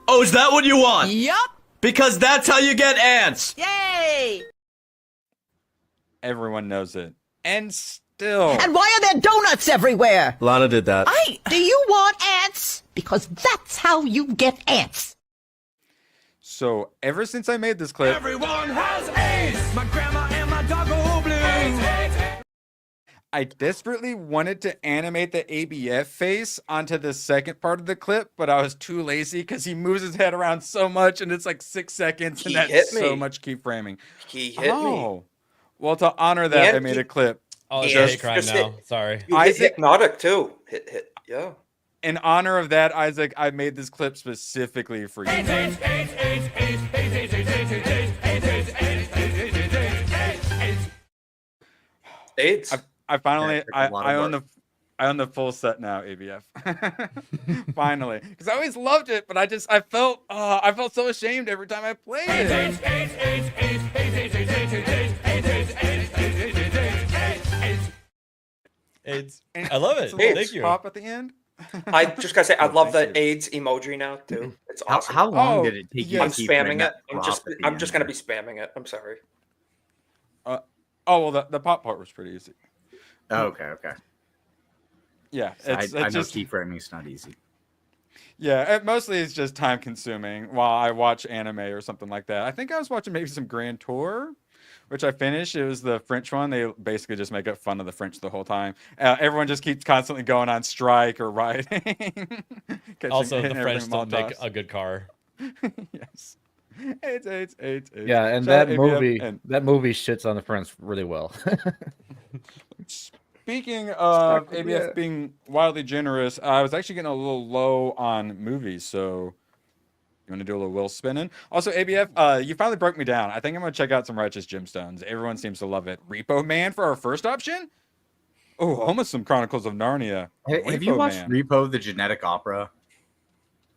Oh, is that what you want? Yup. Because that's how you get ants. Yay! Everyone knows it. And still. And why are there donuts everywhere? Lana did that. Do you want ants? Because that's how you get ants. So ever since I made this clip, Everyone has AIDS. My grandma and my dog are blue. I desperately wanted to animate the ABF face onto the second part of the clip, but I was too lazy because he moves his head around so much and it's like 6 seconds and that's so much keyframing. He hit me. Well, to honor that, I made a clip. Oh, it's hate crime now. Sorry. You hit Hypnotic too. Hit. Yeah. In honor of that, Isaac, I made this clip specifically for you. AIDS. I finally I own the full set now, ABF. Finally, because I always loved it, but I felt so ashamed every time I played it. AIDS. I love it. Thank you. Pop at the end. I just gotta say, I love the AIDS emoji now too. It's awesome. How long did it take you? I'm spamming it. I'm just gonna be spamming it. I'm sorry. Well, the pop part was pretty easy. Oh, okay. Yeah, I know keyframing is not easy. Yeah, mostly it's just time consuming while I watch anime or something like that. I think I was watching maybe some Grand Tour, which I finished. It was the French one. They basically just make fun of the French the whole time. Everyone just keeps constantly going on strike or rioting. Also, the French don't make a good car. Yes. AIDS. Yeah, and that movie shits on the French really well. Speaking of ABF being wildly generous, I was actually getting a little low on movies, so you want to do a little wheel spinning? Also, ABF, you finally broke me down. I think I'm going to check out some Righteous Gemstones. Everyone seems to love it. Repo Man for our first option? Oh, almost some Chronicles of Narnia. Have you watched Repo, the Genetic Opera?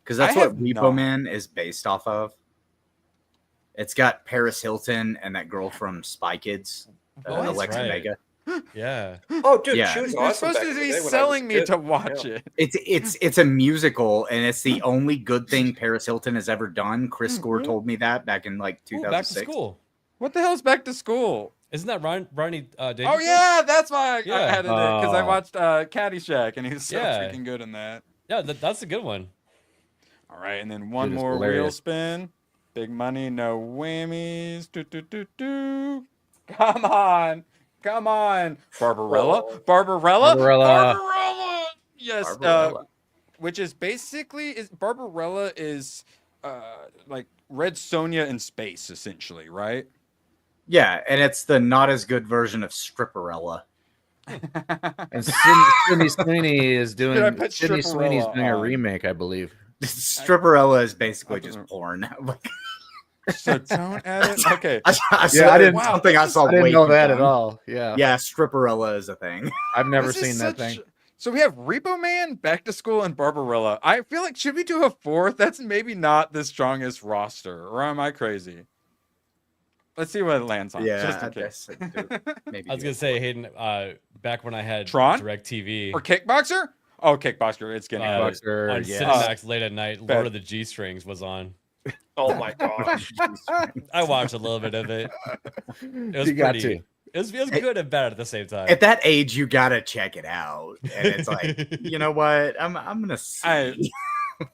Because that's what Repo Man is based off of. It's got Paris Hilton and that girl from Spy Kids, Alexa Vega. Yeah. Oh, dude, Yeah. she was You're awesome. supposed back to in the be day when I was selling a me kid. to watch Yeah. it. It's a musical, and it's the only good thing Paris Hilton has ever done. Chris Score told me that back in like Ooh, back to 2006. school. What the hell's Back to School? Isn't that Ronnie Oh Dangerfield? yeah, that's why I Yeah. added it because I Oh. watched Caddyshack and he was so Yeah. freaking good in that. Yeah, that's a good one. All right, and then one Dude, it's more wheel hilarious. spin. Big money, no whammies. Do, do, do, do. Come on. Barbarella. Whoa. Barbarella. Yes. Barbarella. Which is basically Barbarella is like Red Sonja in space, essentially, right? Yeah, and it's the not as good version of Stripperella. And Sydney Sweeney is doing. Dude, I put Sydney Sweeney's Stripperella doing a on. remake, I believe. Stripperella is basically just porn. So don't add it. Okay. I Yeah, saw I didn't- something I saw. I didn't way know too that at young. all. Yeah. Yeah, Stripperella is a thing. I've never This is seen that such- thing. So we have Repo Man, Back to School, and Barbarella. I feel like should we do a fourth? That's maybe not the strongest roster, or am I crazy? Let's see what it lands on. Yeah, just in I case. guess maybe. I was gonna say, Hayden, back when I had Tron? DirecTV Or Kickboxer? Oh, Kickboxer. It's getting close. Kickboxer, on yeah. Cinemax late at night, Bet. Lord of the G Strings was on. Oh my gosh. I watched a little bit of it. It was You got pretty. It was good and bad at the same time. At that age, you gotta check it out, and it's like, you know what? I'm gonna see.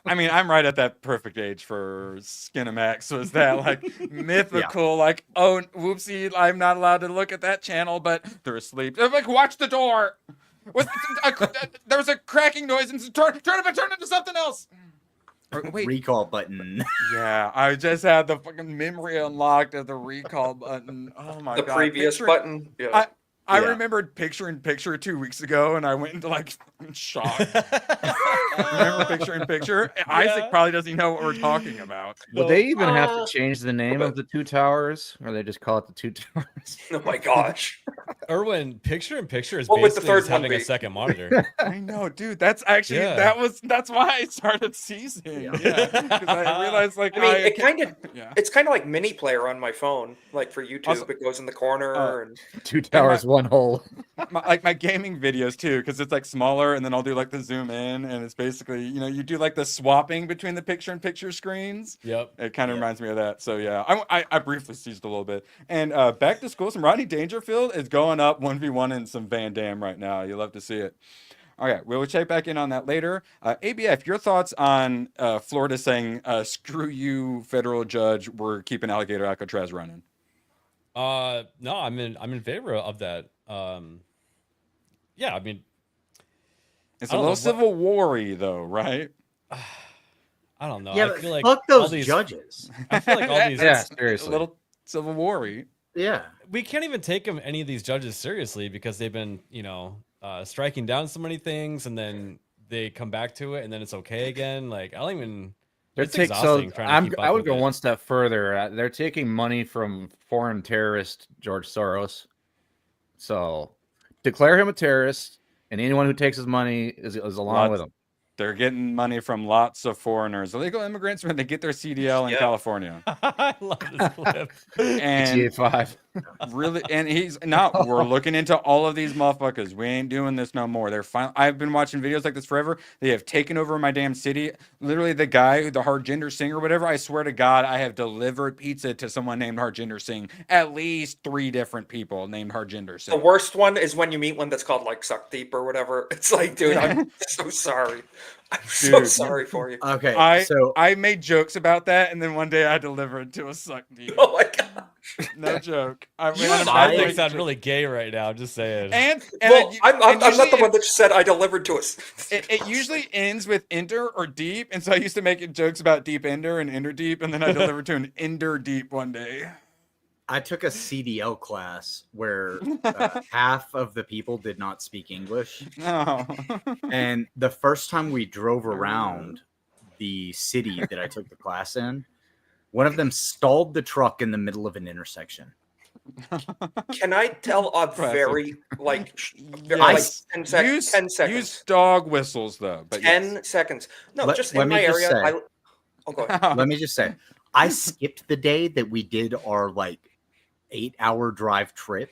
I mean, I'm right at that perfect age for Skinamax. Was that like mythical? Like, oh, whoopsie, I'm not allowed to look at that channel, but they're asleep. I'm like, watch the door. There was a cracking noise, and turn into something else. Or, wait, Recall button. yeah, I just had the fucking memory unlocked of the recall button. Oh my The god, previous button. Yeah. I Yeah. remembered picture in picture 2 weeks ago, and I went into like fucking shock. Remember picture in picture? Isaac probably doesn't know what we're talking about. Will they even have to change the name of the two towers, or they just call it the two towers? Oh my gosh. Erwin, picture in picture is What would the basically third just one having a be? second monitor. I know, dude. That's actually Yeah. that's why I started seizing. Yeah, because I realized like I mean, yeah. it's kind of like mini player on my phone, like for YouTube. Also- it goes in the corner and Two towers, one hole. my gaming videos too, because it's like smaller, and then I'll do like the zoom in, and it's basically you do like the swapping between the picture in picture screens. Yep. It kind of reminds me of that. So yeah, I briefly seized a little bit. And Back to School, some Rodney Dangerfield is going up 1v1 in some Van Damme right now. You love to see it. All right, we'll check back in on that later. ABF, your thoughts on Florida saying, "Screw you, federal judge. We're keeping alligator Alcatraz running." No, I'm in favor of that. Yeah, I mean, It's I a don't little know civil war-y though, right? I don't know. Yeah, I but feel like fuck all those these judges. I feel like all these. Yeah, A seriously. little civil war-y. Yeah. We can't even take any of these judges seriously because they've been, striking down so many things, and then they come back to it, and then it's okay again. Like I don't even. It's exhausting trying to keep up I would with go it. one step further. They're taking money from foreign terrorist George Soros. So declare him a terrorist, and anyone who takes his money is along with him. They're getting money from lots of foreigners, illegal immigrants, when they get their CDL in Yeah. California. I love this clip. And GTA 5. really, and he's not. We're looking into all of these motherfuckers. We ain't doing this no more. They're fine. I've been watching videos like this forever. They have taken over my damn city. Literally, the guy, the Harjinder Singh or whatever. I swear to God, I have delivered pizza to someone named Harjinder Singh. At least 3 different people named Harjinder the Singh. worst one is when you meet one that's called like Suck Deep or whatever. It's like, dude, I'm so sorry. I'm so Dude. sorry for you. Okay. So I made jokes about that, and then one day I delivered to a suck deep. Oh my god. No joke. I You went I on think a sound really gay right now. I'm just saying. and Well, I'm not the usually one that said I delivered to us. it usually ends with ender or deep, and so I used to make jokes about deep ender and ender deep, and then I delivered to an ender deep one day. I took a CDL class where half of the people did not speak English. No. And the first time we drove around the city that I took the class in, one of them stalled the truck in the middle of an intersection. Can I tell a Classic. very like Yes. 10 Use 10 seconds? use dog whistles though. But 10 seconds. No, Let- just let in me my just area. say- Oh, go ahead. Let me just say, I skipped the day that we did our like 8-hour drive trip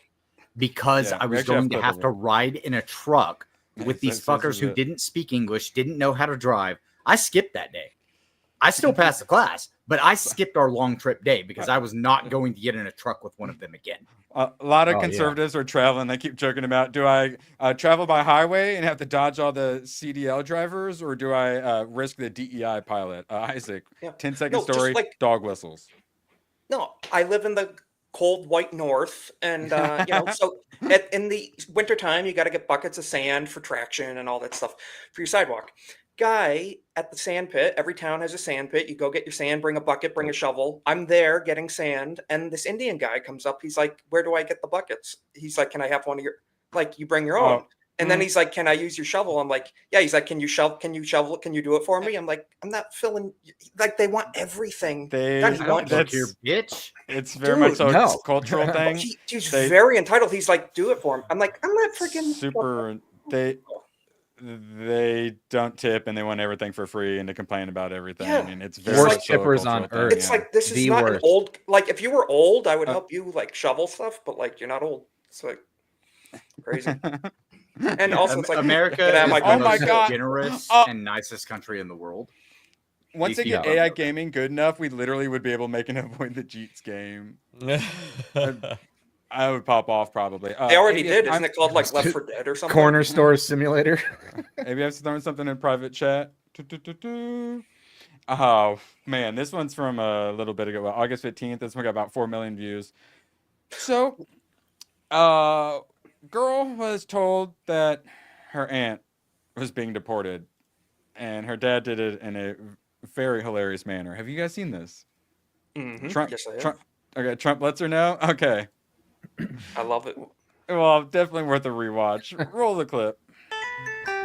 because I was going to have to ride in a truck with these fuckers who didn't speak English, didn't know how to drive. I skipped that day. I still passed the class, but I skipped our long trip day because I was not going to get in a truck with one of them again. A lot of conservatives are traveling. They keep joking about, do I travel by highway and have to dodge all the CDL drivers, or do I risk the DEI pilot? Isaac, 10-second story, dog whistles. No, I live in the cold white north, and so in the wintertime, you got to get buckets of sand for traction and all that stuff for your sidewalk. Guy at the sand pit, every town has a sand pit. You go get your sand, bring a bucket, bring a shovel. I'm there getting sand, and this Indian guy comes up. He's like, where do I get the buckets? He's like, can I have one of your, like, you bring your own. And then he's like, can I use your shovel? I'm like, yeah. He's like, can you shovel it? Can you do it for me? I'm like, I'm not filling, like, they want everything. I don't look here, bitch. It's very much so a cultural thing. He's very entitled. He's like, do it for him. I'm like, I'm not freaking super. They don't tip and they want everything for free and they complain about everything. Yeah. I mean, it's very worst tippers on earth. It's like, this is not an old, like, if you were old, I would help you like shovel stuff, but like, you're not old. It's like crazy. And also, it's like America is the most generous and nicest country in the world. Once they get AI gaming good enough, we literally would be able to make an avoid the Jeets game. I would pop off probably. They already did. Isn't it called like Left 4 Dead or something? Corner store simulator. Maybe I'm throwing something in private chat. Oh man, this one's from a little bit ago, August 15th. This one got about 4 million views. So, girl was told that her aunt was being deported, and her dad did it in a very hilarious manner. Have you guys seen this? Mm-hmm. Trump lets her know. Okay. I love it. Well, definitely worth a rewatch. Roll the clip.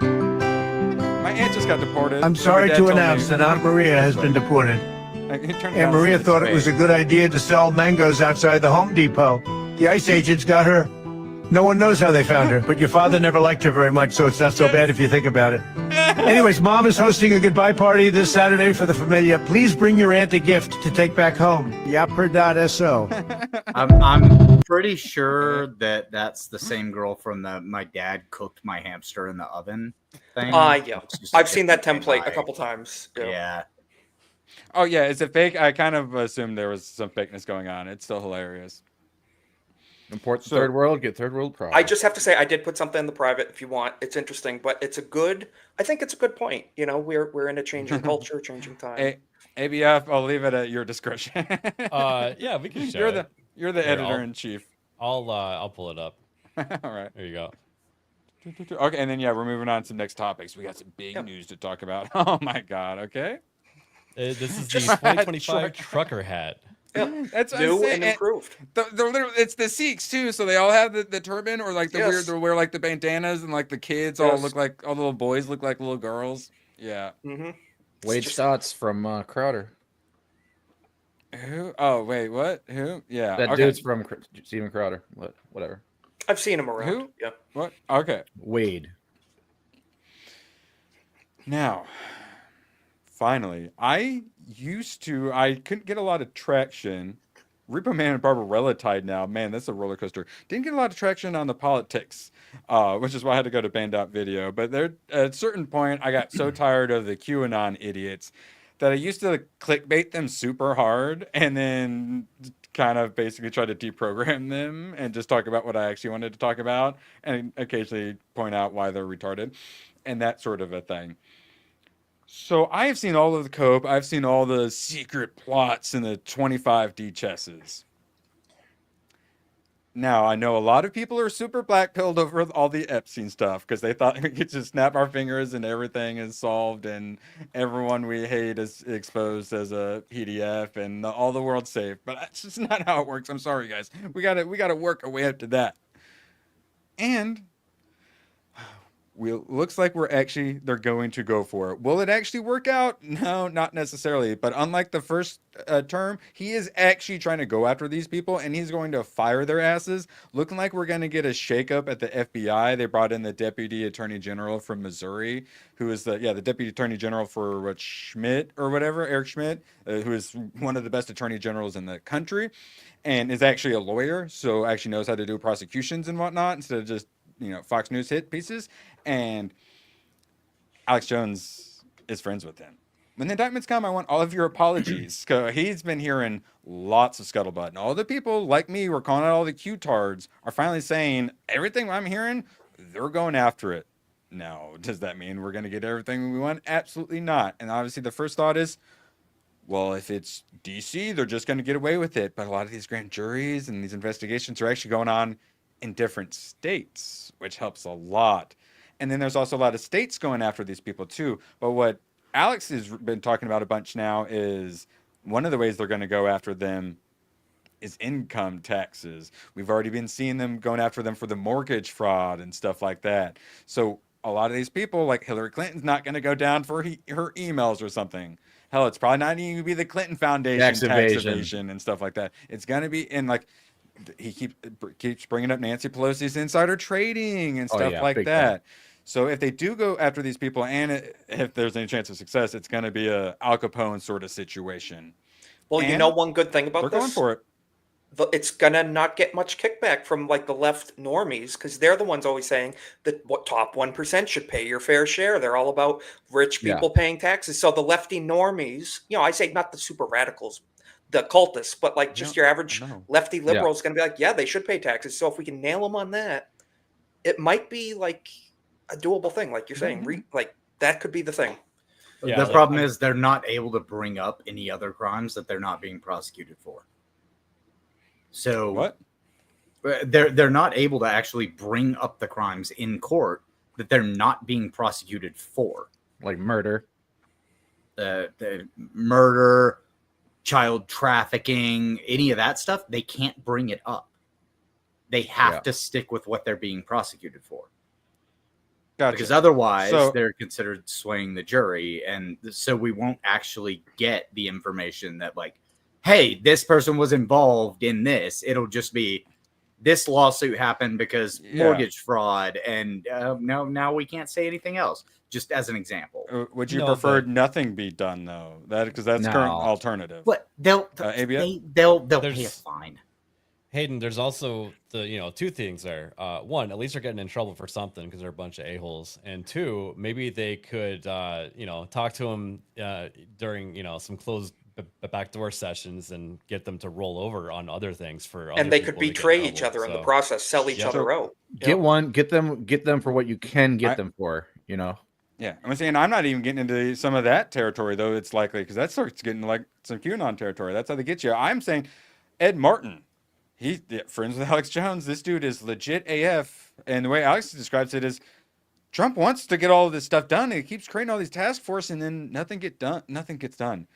My aunt just got deported. I'm sorry to announce that Aunt Maria has been deported. Aunt Maria thought it was a good idea to sell mangoes outside the Home Depot. The ICE agents got her. No one knows how they found her, but your father never liked her very much, so it's not so bad if you think about it. Anyways, Mom is hosting a goodbye party this Saturday for the familia. Please bring your aunt a gift to take back home. Yapper.so. I'm pretty sure that that's the same girl from the "my dad cooked my hamster in the oven" thing. Yeah. I've seen that template a couple times. Yeah. Oh yeah, is it fake? I kind of assumed there was some fakeness going on. It's still hilarious. Import third world, get third world problems. I just have to say, I did put something in the private if you want. It's interesting, but I think it's a good point. You know, we're in a changing culture, changing time. ABF, I'll leave it at your discretion. Yeah, we can show You're the editor in chief. I'll pull it up. All right. There you go. Okay, and then we're moving on to some next topics. We got some big news to talk about. Oh my god, okay. This is the 2025 trucker hat. Yeah, that's new and improved. It's the Sikhs too, so they all have the turban or like the weird. They wear like the bandanas, and like the kids all look like all the little boys look like little girls. Yeah. Mm-hmm. Wade Stotts from Crowder. Who? Oh wait, what? Who? Yeah, that dude's from Steven Crowder. Whatever. I've seen him around. Who? Yeah. What? Okay. Wade. Now, finally, I couldn't get a lot of traction. Repo Man and Barbarella tied now. Man, that's a roller coaster. Didn't get a lot of traction on the politics, which is why I had to go to Band.video. But there, at a certain point, I got so tired of the QAnon idiots that I used to clickbait them super hard and then kind of basically try to deprogram them and just talk about what I actually wanted to talk about and occasionally point out why they're retarded and that sort of a thing. So I have seen all of the cope. I've seen all the secret plots in the 25D chesses. Now, I know a lot of people are super black-pilled over all the Epstein stuff because they thought we could just snap our fingers and everything is solved and everyone we hate is exposed as a PDF and all the world's safe. But that's just not how it works. I'm sorry, guys. We gotta work our way up to that. And looks like they're going to go for it. Will it actually work out? No, not necessarily. But unlike the first term, he is actually trying to go after these people, and he's going to fire their asses. Looking like we're going to get a shakeup at the FBI. They brought in the Deputy Attorney General from Missouri, who is the Deputy Attorney General for Schmidt or whatever, Eric Schmidt, who is one of the best attorney generals in the country, and is actually a lawyer, so actually knows how to do prosecutions and whatnot instead of just Fox News hit pieces. And Alex Jones is friends with him. When the indictments come, I want all of your apologies. He's been hearing lots of scuttlebutt. And all the people like me were calling out all the Q-tards are finally saying, everything I'm hearing, they're going after it. Now, does that mean we're going to get everything we want? Absolutely not. And obviously the first thought is, well, if it's DC, they're just going to get away with it. But a lot of these grand juries and these investigations are actually going on in different states, which helps a lot. And then there's also a lot of states going after these people too. But what Alex has been talking about a bunch now is one of the ways they're going to go after them is income taxes. We've already been seeing them going after them for the mortgage fraud and stuff like that. So a lot of these people, like Hillary Clinton's not going to go down for her emails or something. Hell, it's probably not even going to be the Clinton Foundation tax evasion and stuff like that. It's going to be in like, he keeps bringing up Nancy Pelosi's insider trading and stuff like that. Time. So if they do go after these people, and if there's any chance of success, it's going to be a Al Capone sort of situation. Well, and one good thing about they're going for it. It's going to not get much kickback from like the left normies, because they're the ones always saying that what top 1% should pay your fair share. They're all about rich people paying taxes. So the lefty normies, I say not the super radicals, the cultists, but like just your average lefty liberal is going to be like, they should pay taxes. So if we can nail them on that, it might be like a doable thing. Like you're saying, like that could be the thing. The problem is they're not able to bring up any other crimes that they're not being prosecuted for. So what? They're not able to actually bring up the crimes in court that they're not being prosecuted for, like murder, the murder, child trafficking, any of that stuff. They can't bring it up. They have to stick with what they're being prosecuted for. Gotcha. Because otherwise they're considered swaying the jury. And so we won't actually get the information that like, hey, this person was involved in this. It'll just be this lawsuit happened because mortgage fraud. And now we can't say anything else. Just as an example. Would you prefer nothing be done though? Because that's current alternative. But they'll pay a fine. Hayden, there's also the two things there. One, at least they're getting in trouble for something because they're a bunch of a-holes. And two, maybe they could talk to them during some closed backdoor sessions and get them to roll over on other things and they could betray each other in the process, sell each other out. Get them for what you can get them for. Yeah, I'm saying I'm not even getting into some of that territory though. It's likely because that starts getting like some QAnon territory. That's how they get you. I'm saying Ed Martin. He's friends with Alex Jones. This dude is legit AF. And the way Alex describes it is Trump wants to get all of this stuff done. And he keeps creating all these task force and then nothing gets done.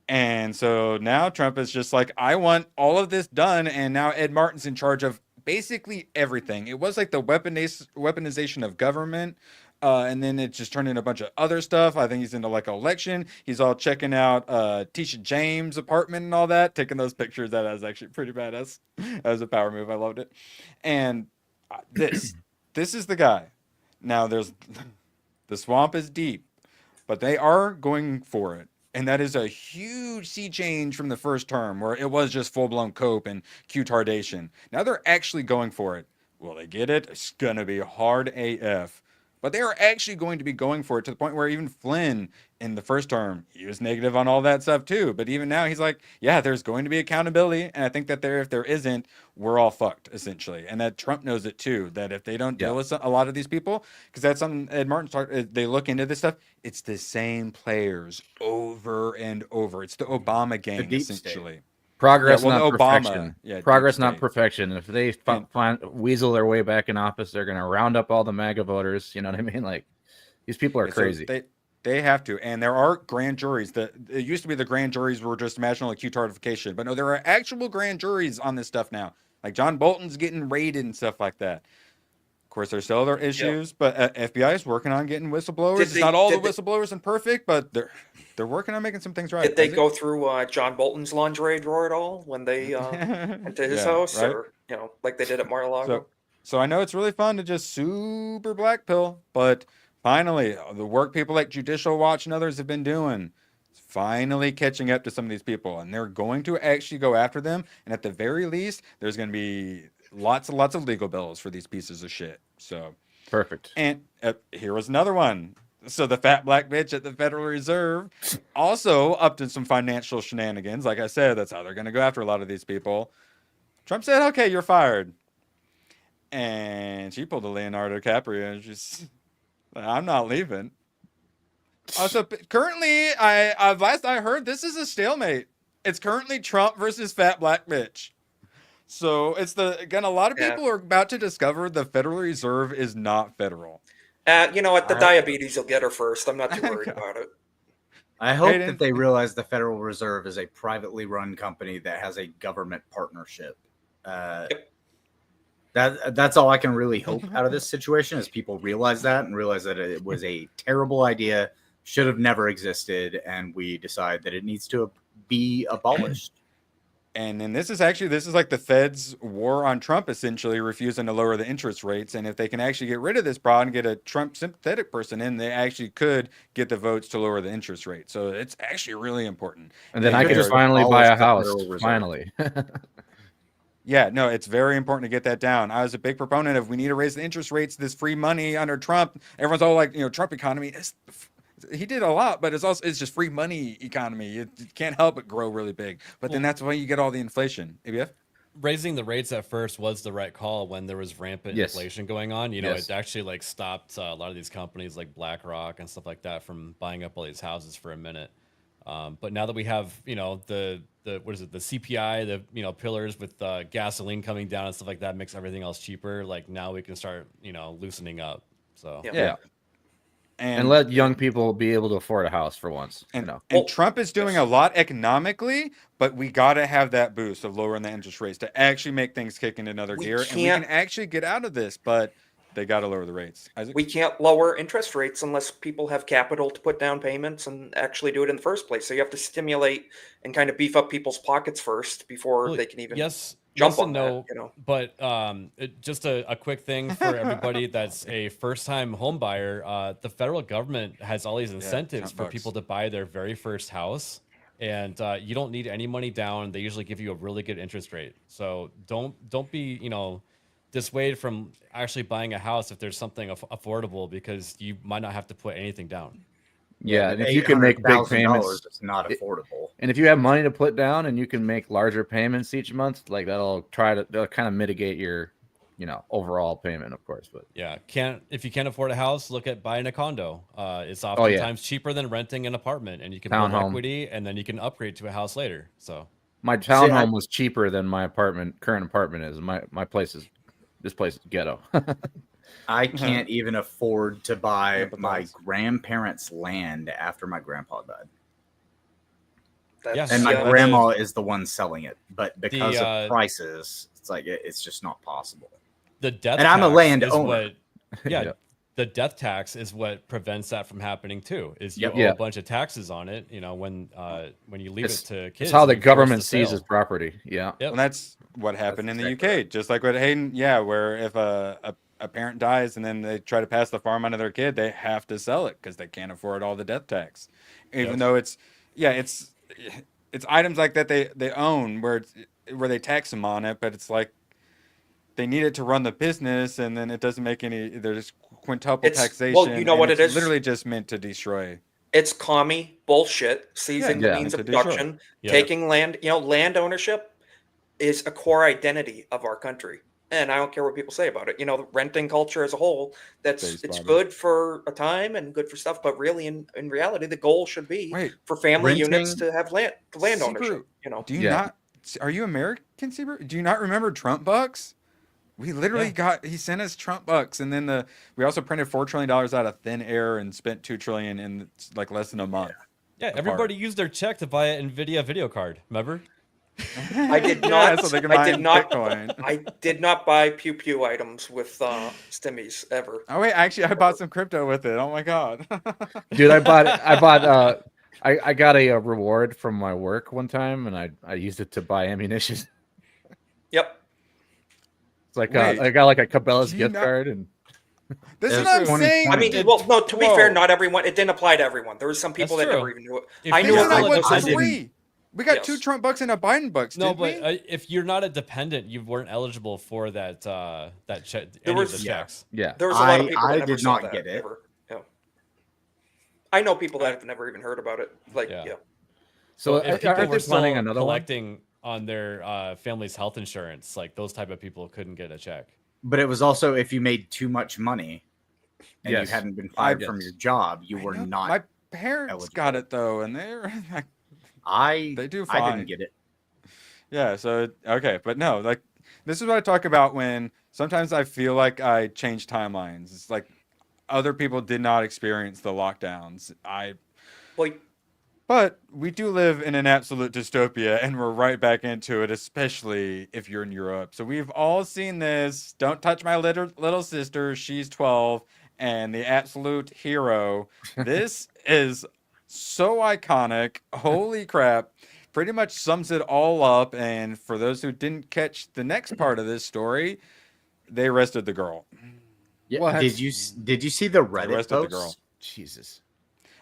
And so now Trump is just like, I want all of this done. And now Ed Martin's in charge of basically everything. It was like the weaponization of government. And then it just turned into a bunch of other stuff. I think he's into like election. He's all checking out Tisha James' apartment and all that, taking those pictures. That was actually pretty badass. That was a power move. I loved it. And this is the guy. Now the swamp is deep, but they are going for it. And that is a huge sea change from the first term where it was just full-blown cope and Q-tardation. Now they're actually going for it. Will they get it? It's going to be hard AF. But they are actually going to be going for it to the point where even Flynn in the first term, he was negative on all that stuff too. But even now he's like, yeah, there's going to be accountability. And I think that if there isn't, we're all fucked essentially. And that Trump knows it too, that if they don't deal with a lot of these people, because that's something Ed Martin talked, they look into this stuff. It's the same players over and over. It's the Obama gang essentially. State. Progress, not perfection. Progress, not perfection. If they weasel their way back in office, they're going to round up all the MAGA voters. You know what I mean? Like, these people are crazy. So they have to. And there are grand juries. It used to be the grand juries were just imaginal Q-tardification. But no, there are actual grand juries on this stuff now. Like John Bolton's getting raided and stuff like that. Of course, there's still other issues, but FBI is working on getting whistleblowers. It's not all the whistleblowers and perfect, but they're working on making some things right. Did they go through John Bolton's lingerie drawer at all when they went to his house, right? or like they did at Mar-a-Lago? So I know it's really fun to just super black pill, but finally, the work people like Judicial Watch and others have been doing is finally catching up to some of these people, and they're going to actually go after them. And at the very least, there's going to be lots and lots of legal bills for these pieces of shit. So perfect. And here was another one. So the fat black bitch at the Federal Reserve also up to some financial shenanigans. Like I said, that's how they're going to go after a lot of these people. Trump said, "Okay, you're fired." And she pulled a Leonardo DiCaprio and she's like, "I'm not leaving." Also, currently, last I heard, this is a stalemate. It's currently Trump versus fat black bitch. So it's a lot of people are about to discover the Federal Reserve is not federal. You know what? The diabetes will get her first. I'm not too worried about it. I hope that they realize the Federal Reserve is a privately run company that has a government partnership. That's all I can really hope out of this situation is people realize that and realize that it was a terrible idea, should have never existed, and we decide that it needs to be abolished. And then this is like the Fed's war on Trump, essentially refusing to lower the interest rates. And if they can actually get rid of this problem and get a Trump sympathetic person in, they actually could get the votes to lower the interest rate. So it's actually really important. And then I could just finally buy a house. Finally. Yeah, no, it's very important to get that down. I was a big proponent of we need to raise the interest rates, this free money under Trump. Everyone's all like, Trump economy. He did a lot, but it's just free money economy. You can't help but grow really big. But then that's why you get all the inflation. ABF? Raising the rates at first was the right call when there was rampant inflation going on. It actually stopped a lot of these companies like BlackRock and stuff like that from buying up all these houses for a minute. But now that we have, the what is it, the CPI, the pillars with gasoline coming down and stuff like that makes everything else cheaper. Like now we can start, loosening up. So yeah. And let young people be able to afford a house for once. And Trump is doing a lot economically, but we got to have that boost of lowering the interest rates to actually make things kick into another gear. And we can actually get out of this, but they got to lower the rates. Isaac? We can't lower interest rates unless people have capital to put down payments and actually do it in the first place. So you have to stimulate and kind of beef up people's pockets first before they can even jump on that. But just a quick thing for everybody that's a first-time home buyer. The federal government has all these incentives for people to buy their very first house. And you don't need any money down. They usually give you a really good interest rate. So don't be, dissuaded from actually buying a house if there's something affordable, because you might not have to put anything down. Yeah, and if you can make big payments, it's not affordable. And if you have money to put down and you can make larger payments each month, like that'll kind of mitigate your, overall payment, of course. But if you can't afford a house, look at buying a condo. It's oftentimes cheaper than renting an apartment, and you can build equity, and then you can upgrade to a house later. So my townhome was cheaper than my current apartment is. This place is ghetto. I can't even afford to buy my grandparents' land after my grandpa died. And my grandma is the one selling it, but because of prices, it's just not possible. The death and I'm a landowner. The death tax is what prevents that from happening too. Is you owe a bunch of taxes on it, when you leave it to kids. It's how the government seizes property. Yeah, and that's what happened in the UK. Just like what Hayden, where if a parent dies and then they try to pass the farm on to their kid, they have to sell it because they can't afford all the death tax, even though it's items like that they own where they tax them on it, but it's like they need it to run the business, and then it doesn't make any. There's quintuple taxation. Well, you know what it is? Literally just meant to destroy. It's commie bullshit, seizing the means of production, taking land. Land ownership is a core identity of our country, and I don't care what people say about it. The renting culture as a whole, it's good for a time and good for stuff, but really, in reality, the goal should be for family units to have land ownership. Do you not? Are you American, Sieber? Do you not remember Trump bucks? We literally he sent us Trump bucks, and then we also printed $4 trillion out of thin air and spent $2 trillion in like less than a month. Yeah, everybody used their check to buy an NVIDIA video card. Remember? I did not. So they can I mine did not. Bitcoin. I did not buy pew pew items with stimmies ever. Oh wait, actually, I bought some crypto with it. Oh my god, dude! I got a reward from my work one time, and I used it to buy ammunition. Yep. It's like I got like a Cabela's gift card, and this is what I'm saying. I mean, well, no. To be fair, not everyone. It didn't apply to everyone. There were some people that never even knew it. I knew it. Was free. We got 2 Trump bucks and a Biden bucks. No, but if you're not a dependent, you weren't eligible for that any of the checks. Yeah, there was a lot of people that never did saw not that get it. ever. Yeah. I know people that have never even heard about it. Like, yeah. So if people aren't were they planning another one? collecting on their family's health insurance, like those type of people couldn't get a check. But it was also if you made too much money and you hadn't been fired from your job, you were not. My parents got it though, and they're like, they do fine. I didn't get it. Yeah. So okay, but no, like this is what I talk about when sometimes I feel like I change timelines. It's like other people did not experience the lockdowns. But we do live in an absolute dystopia, and we're right back into it, especially if you're in Europe. So we've all seen this. Don't touch my little sister. She's 12, and the absolute hero. This is so iconic. Holy crap. Pretty much sums it all up. And for those who didn't catch the next part of this story, they arrested the girl. Yeah. What? Did you see the Reddit arrested posts? the girl. Jesus.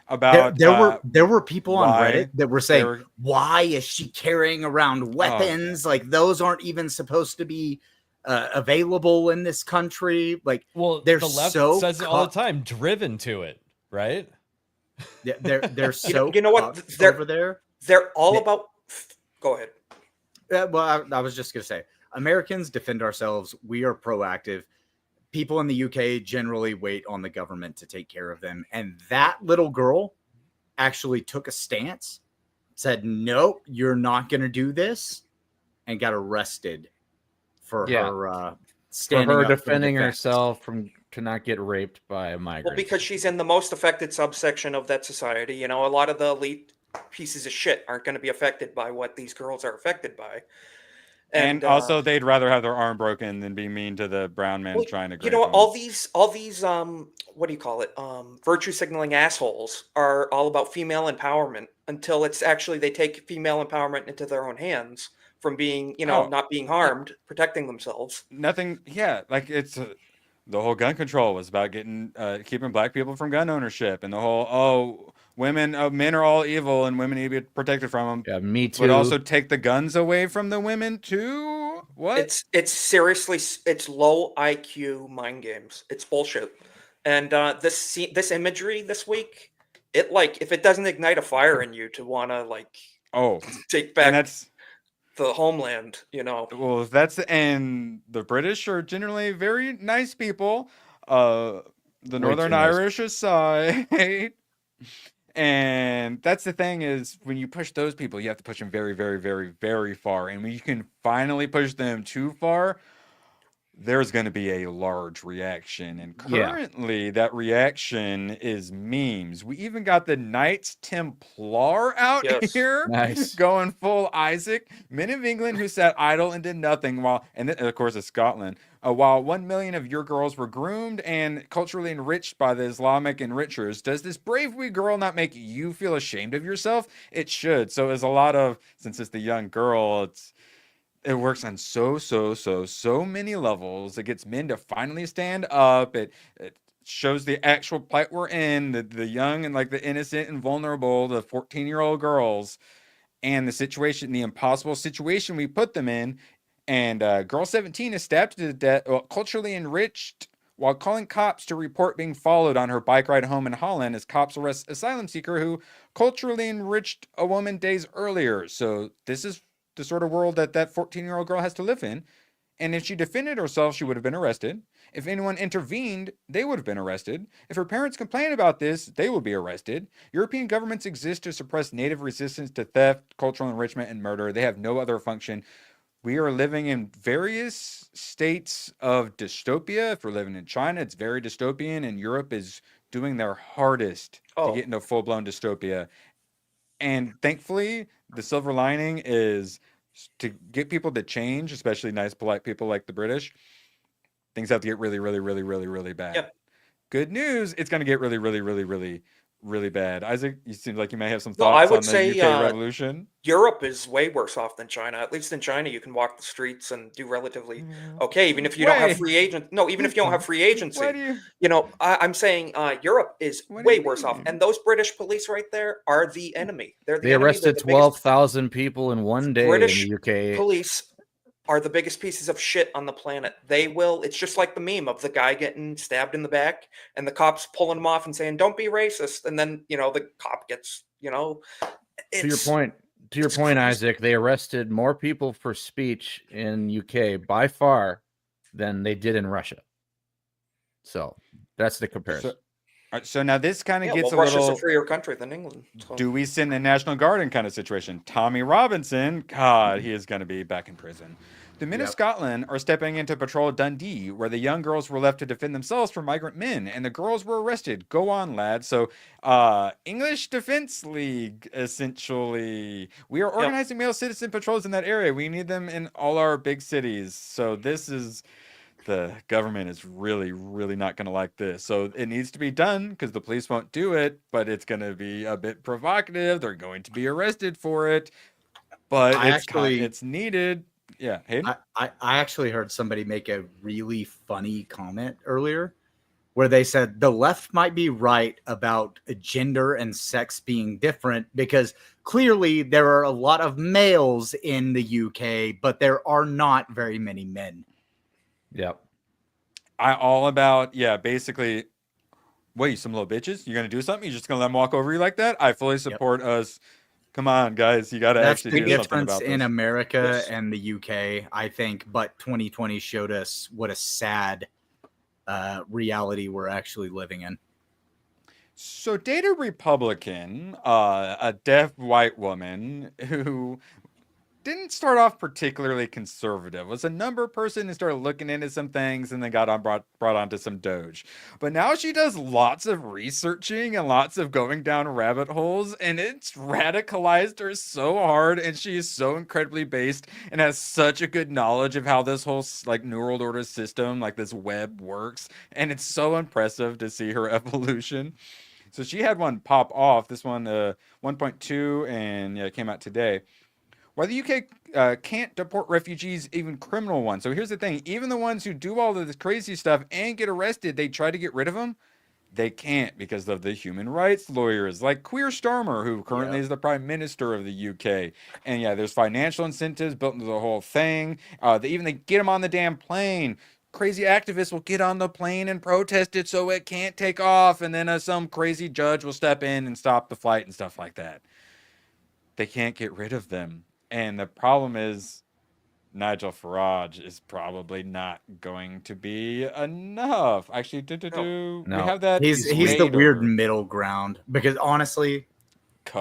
About there were people on Reddit that were saying, why is she carrying around weapons? Like those aren't even supposed to be available in this country. Like, well, they're the left so says it all the time, driven to it, right? They're so you know what? They're over there. They're all about. Go ahead. Well, I was just gonna say, Americans defend ourselves. We are proactive. People in the UK generally wait on the government to take care of them. And that little girl actually took a stance, said, nope, you're not going to do this, and got arrested for her standing for her up defending herself to not get raped by a migrant. Well, because she's in the most affected subsection of that society. You know, a lot of the elite pieces of shit aren't going to be affected by what these girls are affected by. And also, they'd rather have their arm broken than be mean to the brown man trying to. You know, all these, what do you call it? Virtue signaling assholes are all about female empowerment until it's actually they take female empowerment into their own hands from being, not being harmed, protecting themselves. Nothing. Yeah, like it's the whole gun control was about keeping black people from gun ownership, and the whole men are all evil and women need to be protected from them. Yeah, me too. But also take the guns away from the women too. What? It's seriously, it's low IQ mind games. It's bullshit. And this imagery this week, it if it doesn't ignite a fire in you to want to take back the homeland, Well, and the British are generally very nice people. The Northern Irish aside. And that's the thing is when you push those people, you have to push them very, very, very, very far. And when you can finally push them too far, there's going to be a large reaction. And currently that reaction is memes. We even got the Knights Templar out here going full Isaac. Men of England who sat idle and did nothing and of course it's Scotland. While 1 million of your girls were groomed and culturally enriched by the Islamic enrichers, does this brave wee girl not make you feel ashamed of yourself? It should. So as a lot of, since it's the young girl, it works on so many levels. It gets men to finally stand up. It shows the actual plight we're in, the young and the innocent and vulnerable, the 14-year-old girls, and the impossible situation we put them in. And girl 17 is stabbed to death, culturally enriched, while calling cops to report being followed on her bike ride home in Holland as cops arrest asylum seeker who culturally enriched a woman days earlier. So this is the sort of world that 14-year-old girl has to live in. And if she defended herself, she would have been arrested. If anyone intervened, they would have been arrested. If her parents complained about this, they would be arrested. European governments exist to suppress native resistance to theft, cultural enrichment, and murder. They have no other function. We are living in various states of dystopia. If we're living in China, it's very dystopian, and Europe is doing their hardest to get into full-blown dystopia. And thankfully, the silver lining is to get people to change, especially nice, polite people like the British, things have to get really, really, really, really, really bad. Yep. Good news, it's going to get really, really, really, really, really bad. Isaac, you seem like you may have some No, I thoughts would on the say UK revolution. Europe is way worse off than China. At least in China, you can walk the streets and do relatively okay, even if you don't have free agent. No, even if you don't have free agency. What do you? You know, I'm saying Europe is What do way you worse off, mean? and those British police right there are the enemy. They're the They enemy. They're arrested the biggest- 12,000 people in one day British in the UK. police are the biggest pieces of shit on the planet. They will. It's just like the meme of the guy getting stabbed in the back and the cops pulling him off and saying, "Don't be racist," and then the cop gets. To your point, crazy. Isaac, they arrested more people for speech in UK by far than they did in Russia. So that's the comparison. So now this kind of gets Russia's a little. a freer country than England. So. Do we send the National Guard in kind of situation? Tommy Robinson, God, he is going to be back in prison. The men of Scotland are stepping into patrol Dundee, where the young girls were left to defend themselves from migrant men, and the girls were arrested. Go on, lads. So, English Defense League, essentially. We are organizing male citizen patrols in that area. We need them in all our big cities. So this is... The government is really, really not going to like this. So it needs to be done because the police won't do it, but it's going to be a bit provocative. They're going to be arrested for it, but it's needed. Yeah. Hayden? I actually heard somebody make a really funny comment earlier where they said the left might be right about gender and sex being different because clearly there are a lot of males in the UK, but there are not very many men. Yep. Basically, what, you some little bitches? You're going to do something? You're just going to let them walk over you like that? I fully support us. Come on, guys. You got to actually do something about this. In America and the UK, I think, but 2020 showed us what a sad reality we're actually living in. So date a Republican, a deaf white woman who didn't start off particularly conservative, was a number person who started looking into some things and then got brought onto some Doge. But now she does lots of researching and lots of going down rabbit holes, and it's radicalized her so hard, and she is so incredibly based and has such a good knowledge of how this whole like New World Order system, like this web works, and it's so impressive to see her evolution. So she had one pop off, this one 1.2, and it came out today. Why the UK can't deport refugees, even criminal ones. So here's the thing. Even the ones who do all of this crazy stuff and get arrested, they try to get rid of them. They can't because of the human rights lawyers like Keir Starmer, who currently is the Prime Minister of the UK. And there's financial incentives built into the whole thing. They get them on the damn plane. Crazy activists will get on the plane and protest it so it can't take off. And then some crazy judge will step in and stop the flight and stuff like that. They can't get rid of them. And the problem is Nigel Farage is probably not going to be enough. Actually, we have that. He's the weird middle ground because honestly,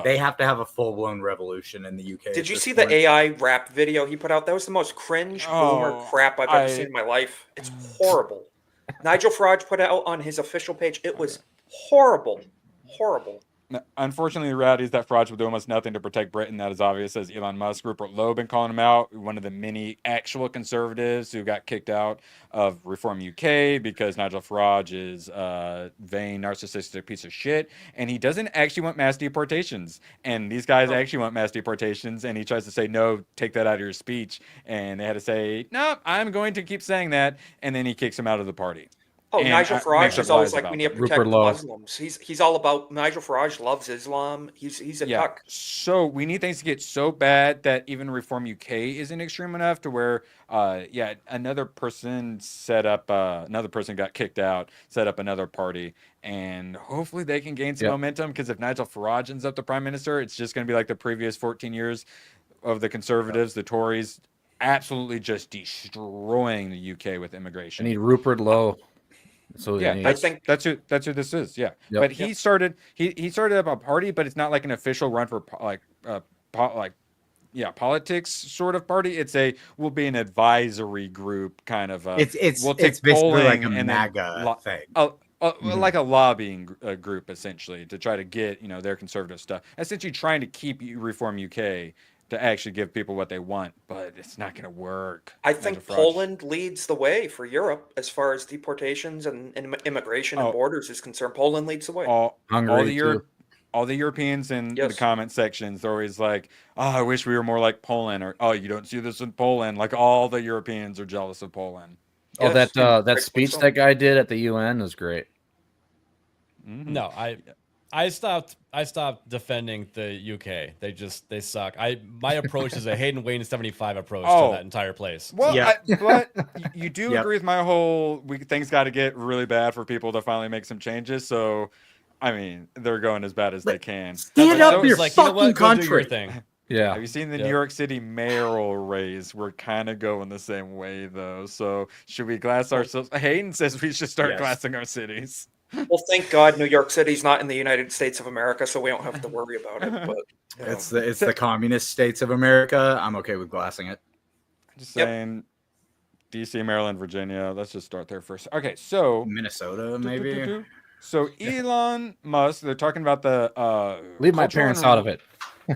they have to have a full-blown revolution in the UK. Did you see the AI rap video he put out? That was the most cringe boomer crap I've ever seen in my life. It's horrible. Nigel Farage put it out on his official page. It was horrible. Horrible. Unfortunately, the reality is that Farage will do almost nothing to protect Britain. That is obvious, as Elon Musk. Rupert Lowe been calling him out, one of the many actual conservatives who got kicked out of Reform UK because Nigel Farage is a vain, narcissistic piece of shit, and he doesn't actually want mass deportations. And these guys actually want mass deportations, and he tries to say, no, take that out of your speech. And they had to say, no, I'm going to keep saying that, and then he kicks him out of the party. Oh, and Nigel Farage is always like, we need to protect the Muslims. He's all about, Nigel Farage loves Islam. He's a cuck. So we need things to get so bad that even Reform UK isn't extreme enough to where, another person got kicked out, set up another party, and hopefully they can gain some momentum, because if Nigel Farage ends up the prime minister, it's just going to be like the previous 14 years of the Conservatives, the Tories, absolutely just destroying the UK with immigration. I need Rupert Lowe. So I think that's who this is. Yeah, but he started up a party, but it's not like an official run for politics sort of party. We'll be an advisory group kind of. We'll take polling like a MAGA thing. Like a lobbying group essentially to try to get their conservative stuff. Essentially trying to keep Reform UK to actually give people what they want, but it's not going to work. I think Poland leads the way for Europe as far as deportations and immigration and borders is concerned. Poland leads the way. All the Europeans in the comment sections are always like, "Oh, I wish we were more like Poland," or "Oh, you don't see this in Poland." Like all the Europeans are jealous of Poland. Oh, that speech that guy did at the UN was great. Mm-hmm. No, I stopped defending the UK. They suck. My approach is a Hayden Wayne 75 approach to that entire place. Well, but you do agree with my whole things got to get really bad for people to finally make some changes. So, I mean, they're going as bad as they can. Stand up your fucking country. Thing. Yeah. Have you seen the New York City mayoral race? We're kind of going the same way, though. So, should we glass ourselves? Hayden says we should start glassing our cities. Well, thank God New York City's not in the United States of America, so we don't have to worry about it. But it's the communist states of America. I'm okay with glassing it. Just saying, DC, Maryland, Virginia. Let's just start there first. Okay, so Minnesota, maybe. So Elon Musk, they're talking about the leave my parents out of it.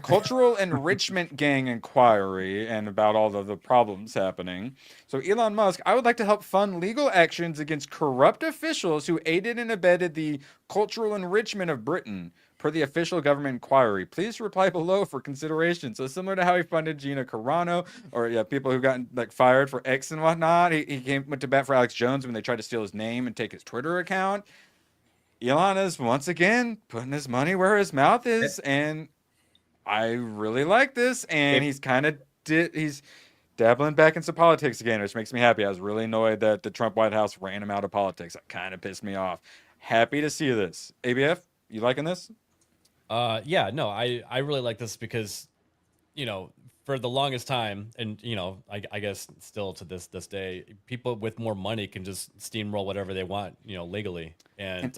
Cultural enrichment gang inquiry and about all of the problems happening. So Elon Musk, I would like to help fund legal actions against corrupt officials who aided and abetted the cultural enrichment of Britain per the official government inquiry. Please reply below for consideration. So similar to how he funded Gina Carano or people who got fired for X and whatnot. He went to bat for Alex Jones when they tried to steal his name and take his Twitter account. Elon is once again putting his money where his mouth is, and I really like this, and he's dabbling back into politics again, which makes me happy. I was really annoyed that the Trump White House ran him out of politics. That kind of pissed me off. Happy to see this. ABF, you liking this? Yeah, no, I really like this because, for the longest time, and I guess still to this day, people with more money can just steamroll whatever they want, legally, and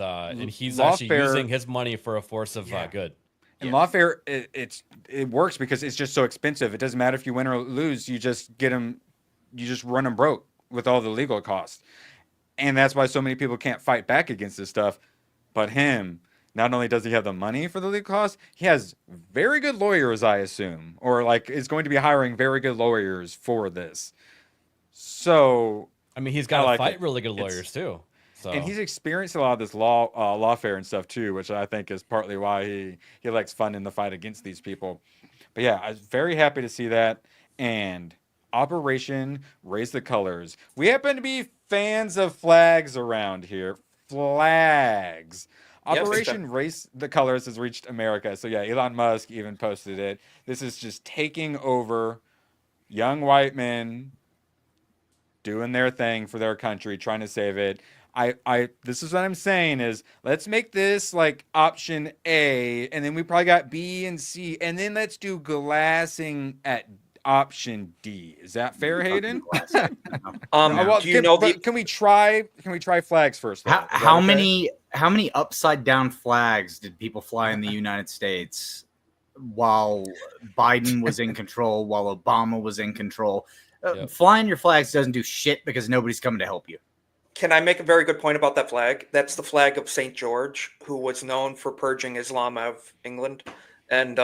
he's actually using his money for a force of good. And lawfare, it works because it's just so expensive. It doesn't matter if you win or lose. You just get them, you just run them broke with all the legal costs, and that's why so many people can't fight back against this stuff. But him, not only does he have the money for the legal costs, he has very good lawyers, I assume, or is going to be hiring very good lawyers for this. So, I mean, he's got to fight really good lawyers too. So. And he's experienced a lot of this lawfare and stuff too, which I think is partly why he likes funding the fight against these people. But yeah, I was very happy to see that. And Operation Raise the Colors. We happen to be fans of flags around here. Flags. Operation Raise the Colors has reached America. So yeah, Elon Musk even posted it. This is just taking over young white men doing their thing for their country, trying to save it. This is what I'm saying is let's make this option A, and then we probably got B and C, and then let's do glassing at option D. Is that fair, Hayden? Can we try flags first? How many upside down flags did people fly in the United States while Biden was in control, while Obama was in control? Flying your flags doesn't do shit because nobody's coming to help you. Can I make a very good point about that flag? That's the flag of St. George, who was known for purging Islam out of England, and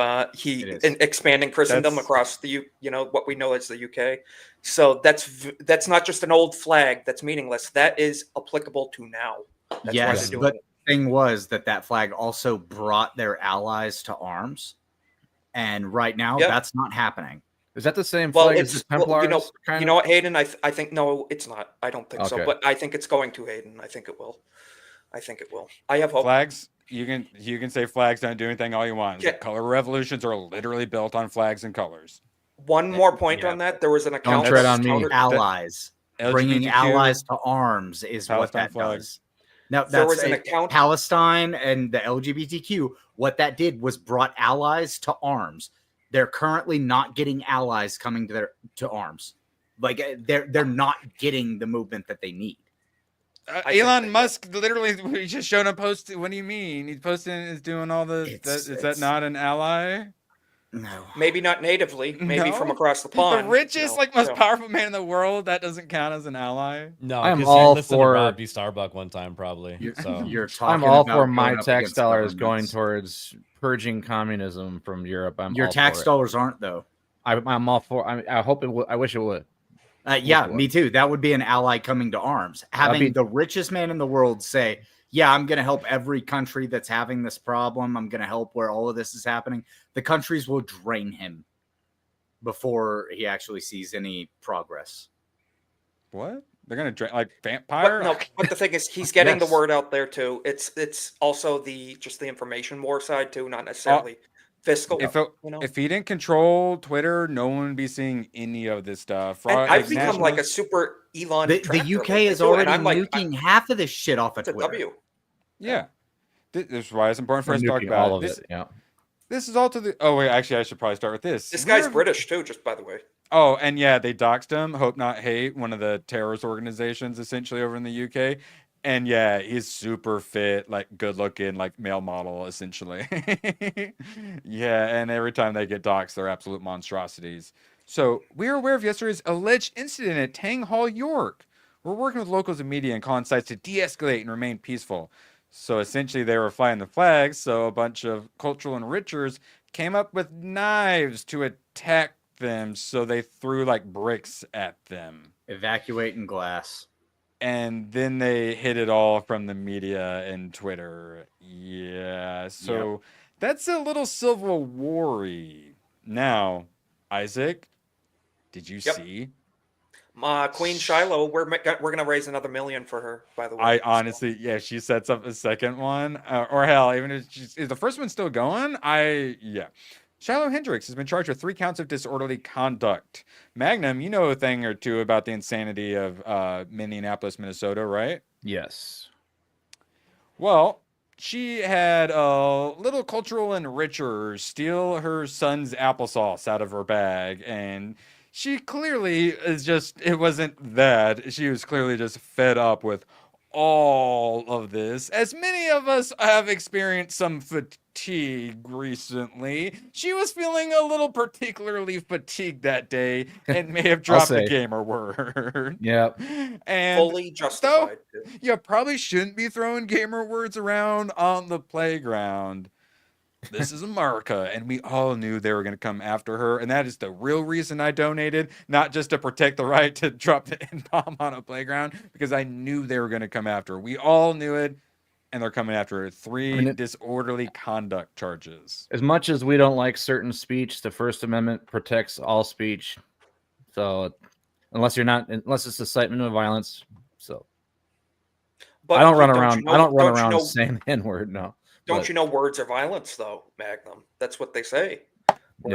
expanding Christendom across the what we know as the UK. So that's not just an old flag that's meaningless. That is applicable to now. That's yes, but the thing was that flag also brought their allies to arms, and right now that's not happening. Is that the same flag as the Templars? You know what, Hayden? I think no, it's not. I don't think so. But I think it's going to, Hayden. I think it will. I have hope. Flags. You can say flags don't do anything all you want. Yeah. Color revolutions are literally built on flags and colors. One more point on that. There was an account. Don't tread on me. Allies. Bringing allies to arms is Palestine what that does. Now, there was an account. Palestine and the LGBTQ. What that did was brought allies to arms. They're currently not getting allies coming to arms. They're not getting the movement that they need. Elon Musk literally he just showed a post. What do you mean? He's posting is doing all the. Is that not an ally? No. Maybe not natively. Maybe from across the pond. The richest, most powerful man in the world. That doesn't count as an ally. No, I'm all for Rob B. Starbuck one time probably. I'm all for my tax dollars going towards purging communism from Europe. Your tax dollars aren't though. I'm all for. I hope it would. I wish it would. Yeah, me too. That would be an ally coming to arms. Having the richest man in the world say, yeah, I'm going to help every country that's having this problem. I'm going to help where all of this is happening. The countries will drain him before he actually sees any progress. What? They're going to drain like vampire? But the thing is, he's getting the word out there too. It's also the information war side too, not necessarily fiscal. If he didn't control Twitter, no one would be seeing any of this stuff. And I've become like a super Elon. The UK is already nuking half of this shit off of Twitter. W. Yeah. This is why it's important for us to talk about all of it. Yeah. This is all to the. Oh wait, actually, I should probably start with this. This guy's British too, just by the way. Oh, and yeah, they doxed him. Hope Not Hate, one of the terrorist organizations, essentially over in the UK. And yeah, he's super fit, like good looking, like male model, essentially. Yeah, and every time they get doxed, they're absolute monstrosities. So we are aware of yesterday's alleged incident at Tang Hall, York. We're working with locals and media and calling sites to de-escalate and remain peaceful. So essentially, they were flying the flags. So a bunch of cultural enrichers came up with knives to attack them. So they threw like bricks at them. Evacuating glass. And then they hit it all from the media and Twitter. Yeah. So that's a little civil war-y. Now, Isaac, did you see? Queen Shiloh, we're gonna raise another $1 million for her. By the way, I honestly, she sets up a second one, or hell, even if is the first one still going? Shiloh Hendricks has been charged with 3 counts of disorderly conduct. Magnum, you know a thing or two about the insanity of Minneapolis, Minnesota, right? Yes. Well, she had a little cultural enricher steal her son's applesauce out of her bag, and she clearly it wasn't that. She was clearly just fed up with all of this. As many of us have experienced some fatigue recently, she was feeling a little particularly fatigued that day and may have dropped the gamer word. Yep. And fully justified. You probably shouldn't be throwing gamer words around on the playground. This is America, and we all knew they were going to come after her, and that is the real reason I donated, not just to protect the right to drop the N-bomb on a playground, because I knew they were going to come after her. We all knew it, and they're coming after her. 3 disorderly conduct charges. As much as we don't like certain speech, the First Amendment protects all speech. So, unless it's incitement of violence, so. But I don't run around saying the N-word, no. Don't you know words are violence, though, Magnum? That's what they say.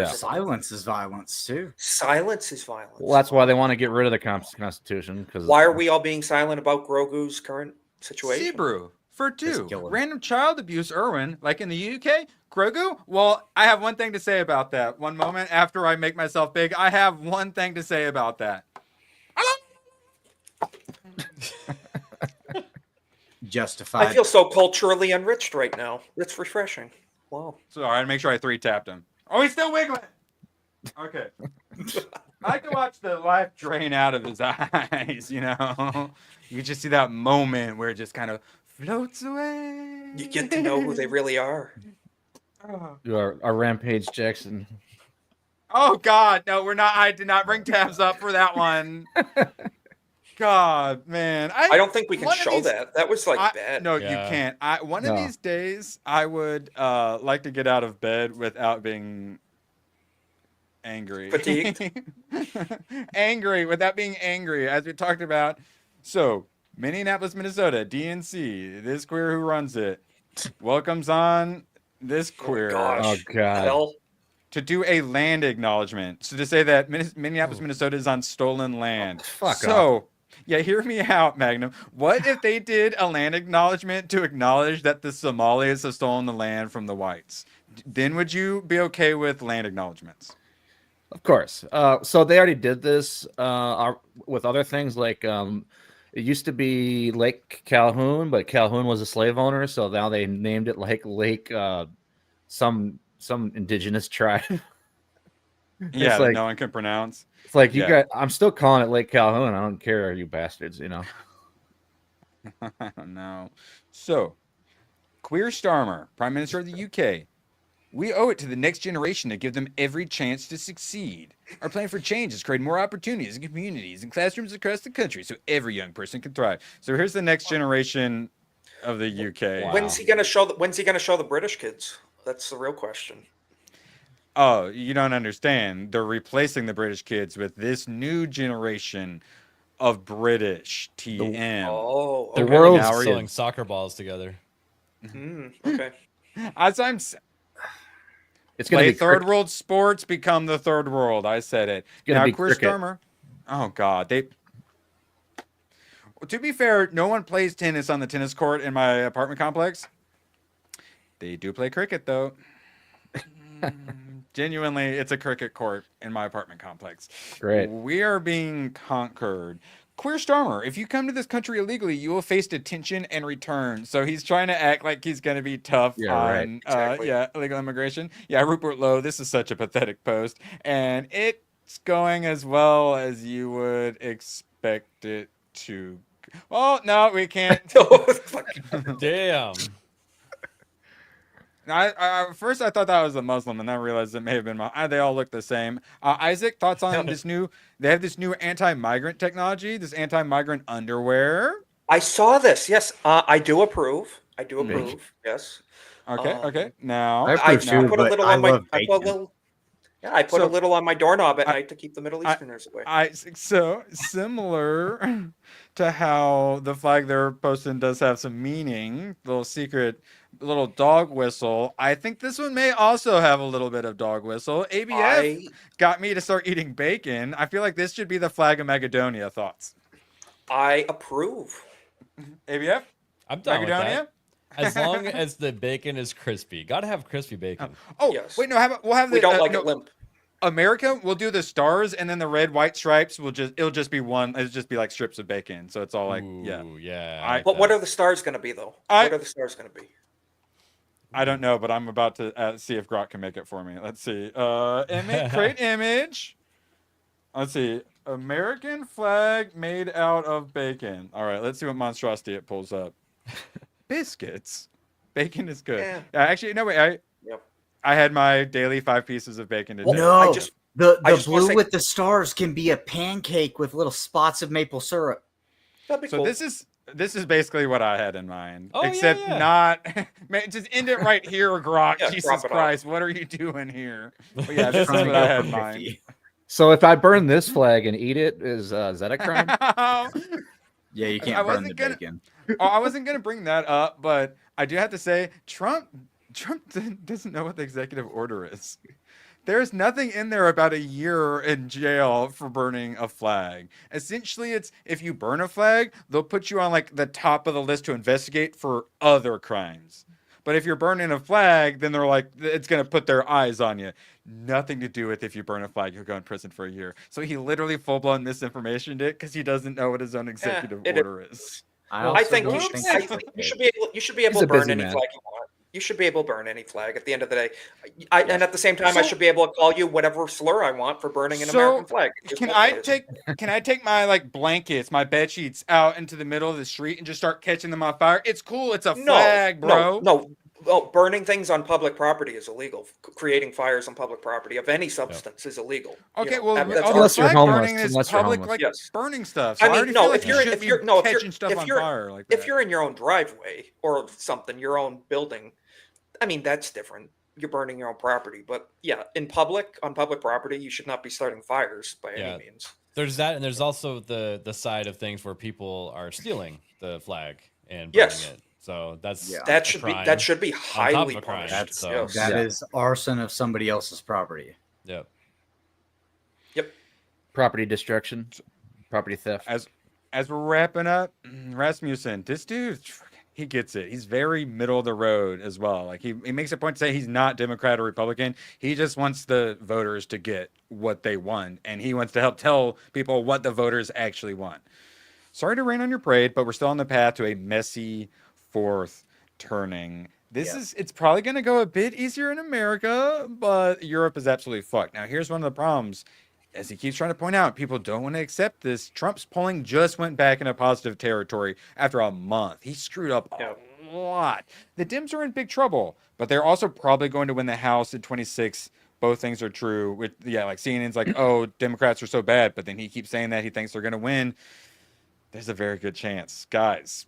Silence is violence, too. Silence is violence. Well, that's why they want to get rid of the Constitution. Why are we all being silent about Grogu's current situation? Sebrew, for 2. Random child abuse, Irwin, like in the UK. Grogu? Well, I have one thing to say about that. One moment after I make myself big, I have one thing to say about that. Justified. I feel so culturally enriched right now. It's refreshing. Wow. So I had to make sure I 3-tapped him. Oh, he's still wiggling. Okay. I like to watch the life drain out of his eyes, you know. You just see that moment where it just kind of floats away. You get to know who they really are. You are a Rampage Jackson. Oh God, no, we're not. I did not bring tabs up for that one. God, man. I don't think we can show that. That was bad. No, you can't. One of these days, I would like to get out of bed without being angry. Fatigued? Angry, without being angry, as we talked about. So, Minneapolis, Minnesota, DNC, this queer who runs it, welcomes on this queer. Oh, God. Hell. To do a land acknowledgement. So to say that Minneapolis, Minnesota is on stolen land. Fuck off. Yeah, hear me out, Magnum. What if they did a land acknowledgement to acknowledge that the Somalis have stolen the land from the whites? Then would you be okay with land acknowledgements? Of course. So they already did this with other things like it used to be Lake Calhoun, but Calhoun was a slave owner, so now they named it like Lake some indigenous tribe. Yeah, like, no one can pronounce. It's like I'm still calling it Lake Calhoun. I don't care, you bastards, you know. I don't know. So, Queer Starmer, Prime Minister of the UK, We owe it to the next generation to give them every chance to succeed. Our plan for change is creating more opportunities in communities and classrooms across the country so every young person can thrive. So here's the next generation of the UK. When's he gonna show the British kids? That's the real question. Oh, you don't understand. They're replacing the British kids with this new generation of British TM. Oh, They're okay. really sewing soccer balls together. Okay. As I'm It's going to be third world sports, become the third world. I said it. Now, Queer Stormer. Oh God, to be fair, no one plays tennis on the tennis court in my apartment complex. They do play cricket though. Genuinely, it's a cricket court in my apartment complex. Great. We are being conquered. Queer Stormer, if you come to this country illegally, you will face detention and return. So he's trying to act like he's going to be tough on illegal immigration. Yeah, Rupert Lowe, this is such a pathetic post. And it's going as well as you would expect it to. Oh, no, we can't. Damn. First I thought that was a Muslim, and then I realized it may have been they all look the same. Isaac, thoughts on this new? They have this new anti-migrant technology, this anti-migrant underwear. I saw this. Yes, I do approve. Yes. Okay. Now I put a little on my. I put a little on my doorknob at night to keep the Middle Easterners away. So similar to how the flag they're posting does have some meaning, little secret. Little dog whistle. I think this one may also have a little bit of dog whistle. ABF got me to start eating bacon. I feel like this should be the flag of Macedonia. Thoughts? I approve. ABF? I'm done with that. As long as the bacon is crispy. Gotta have crispy bacon. Yes. Wait, no, we'll have we don't like it limp. America, we'll do the stars, and then the red, white stripes it'll just be like strips of bacon. So it's all like, But what are the stars going to be, though? What are the stars going to be? I don't know, but I'm about to see if Grok can make it for me. Let's see. Create image. Let's see. American flag made out of bacon. All right, let's see what monstrosity it pulls up. Biscuits. Bacon is good. Yeah. Actually, no, wait. I had my daily 5 pieces of bacon today. No, the blue with the stars can be a pancake with little spots of maple syrup. That'd be cool. This is basically what I had in mind, except not. Man, just end it right here, Grok. Jesus Christ, what are you doing here? But yeah, this is what I had in mind. So if I burn this flag and eat it, is that a crime? Yeah, you can't burn the bacon. I wasn't gonna bring that up, but I do have to say, Trump doesn't know what the executive order is. There's nothing in there about a year in jail for burning a flag. Essentially, it's if you burn a flag, they'll put you on like the top of the list to investigate for other crimes. But if you're burning a flag, then they're like, it's going to put their eyes on you. Nothing to do with if you burn a flag, you'll go in prison for a year. So he literally full-blown misinformationed it because he doesn't know what his own executive order is. I think you should be able to burn any flag you want. You should be able to burn any flag at the end of the day. And at the same time, I should be able to call you whatever slur I want for burning an American flag. Can I take my like blankets, my bed sheets out into the middle of the street and just start catching them on fire? It's cool. It's a flag, bro. No. Burning things on public property is illegal. Creating fires on public property of any substance is illegal. Okay, unless you're homeless, burning stuff. So I mean, if you're fire, if you're in your own driveway or something, your own building, I mean that's different. You're burning your own property, but on public property, you should not be starting fires by any means. There's that, and there's also the side of things where people are stealing the flag and burning it. So that should be highly punished. That is arson of somebody else's property. Yep. Property destruction, property theft. As we're wrapping up, Rasmussen, this dude, he gets it. He's very middle of the road as well. Like he makes a point to say he's not Democrat or Republican. He just wants the voters to get what they want, and he wants to help tell people what the voters actually want. Sorry to rain on your parade, but we're still on the path to a messy fourth turning. It's probably going to go a bit easier in America, but Europe is absolutely fucked. Now, here's one of the problems. As he keeps trying to point out, people don't want to accept this. Trump's polling just went back into positive territory after a month. He screwed up a lot. The Dems are in big trouble, but they're also probably going to win the House in 26. Both things are true. With like CNN's like, oh, Democrats are so bad, but then he keeps saying that he thinks they're going to win. There's a very good chance, guys.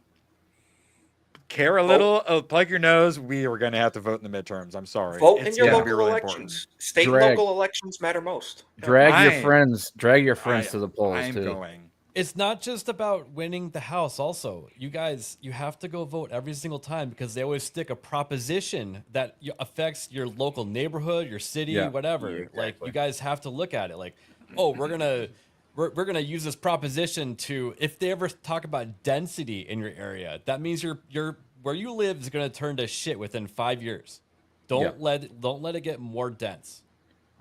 Care a little, plug your nose. We are going to have to vote in the midterms. I'm sorry. Vote in your local elections. State and local elections matter most. Drag your friends to the polls I'm too. Going. It's not just about winning the House. Also, you guys, you have to go vote every single time because they always stick a proposition that affects your local neighborhood, your city, whatever. Yeah, exactly. Like you guys have to look at it like, oh, we're gonna use this proposition to, if they ever talk about density in your area, that means your where you live is gonna turn to shit within 5 years. Don't let it get more dense.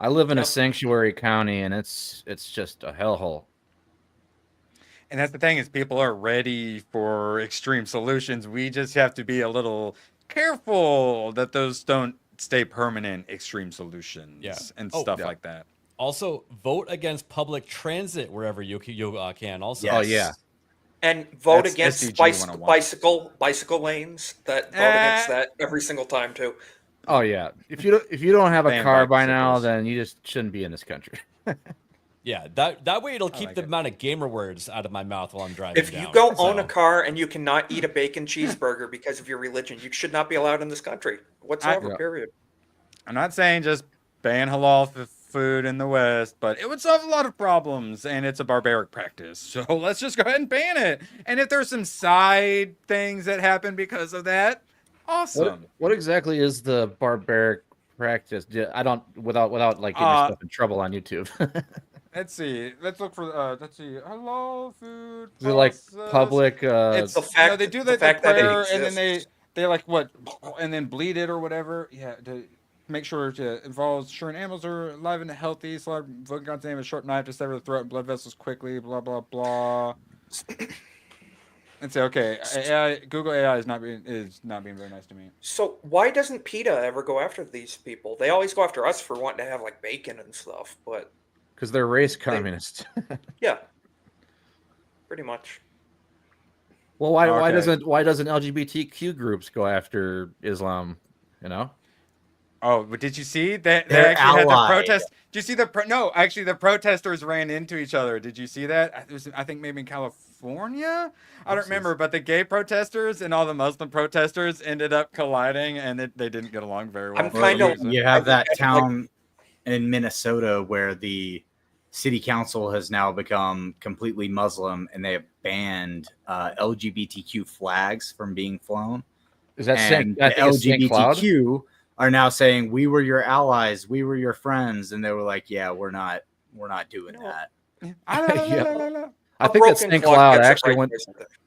I live in a sanctuary county, and it's just a hellhole. And that's the thing, is people are ready for extreme solutions. We just have to be a little careful that those don't stay permanent extreme solutions and stuff like that. Also, vote against public transit wherever you can. Also, oh yeah, and vote against bicycle lanes. Vote against that every single time too. Oh yeah, if you don't have a car by now, then you just shouldn't be in this country. Yeah, that way it'll keep the amount of gamer words out of my mouth while I'm driving. If you own a car and you cannot eat a bacon cheeseburger because of your religion, you should not be allowed in this country whatsoever. Period. I'm not saying just ban halal food in the West, but it would solve a lot of problems, and it's a barbaric practice. So let's just go ahead and ban it. And if there's some side things that happen because of that, awesome. What exactly is the barbaric practice? I don't without like getting yourself in trouble on YouTube. Let's see. Let's look for. Let's see. Halal food. Is it like public? It's the fact. They do the fact prayer, that and then they like what, and then bleed it or whatever. Yeah. To make sure it involves ensuring animals are alive and healthy. Slaughter, invoking God's name, a sharp knife to sever the throat and blood vessels quickly. Blah blah blah. And say, okay, Google AI is not being very nice to me. So why doesn't PETA ever go after these people? They always go after us for wanting to have like bacon and stuff, but. Because they're race communists. Yeah, pretty much. Well, why doesn't LGBTQ groups go after Islam? You know. Oh, but did you see that they actually had the protest? Did you see the protesters ran into each other. Did you see that? I think maybe in California. I don't remember, but the gay protesters and all the Muslim protesters ended up colliding, and they didn't get along very well. You have that town in Minnesota where the city council has now become completely Muslim, and they have banned LGBTQ flags from being flown. Is that LGBTQ are now saying, we were your allies, we were your friends, and they were like, yeah, we're not doing that. I think that St. Cloud actually went.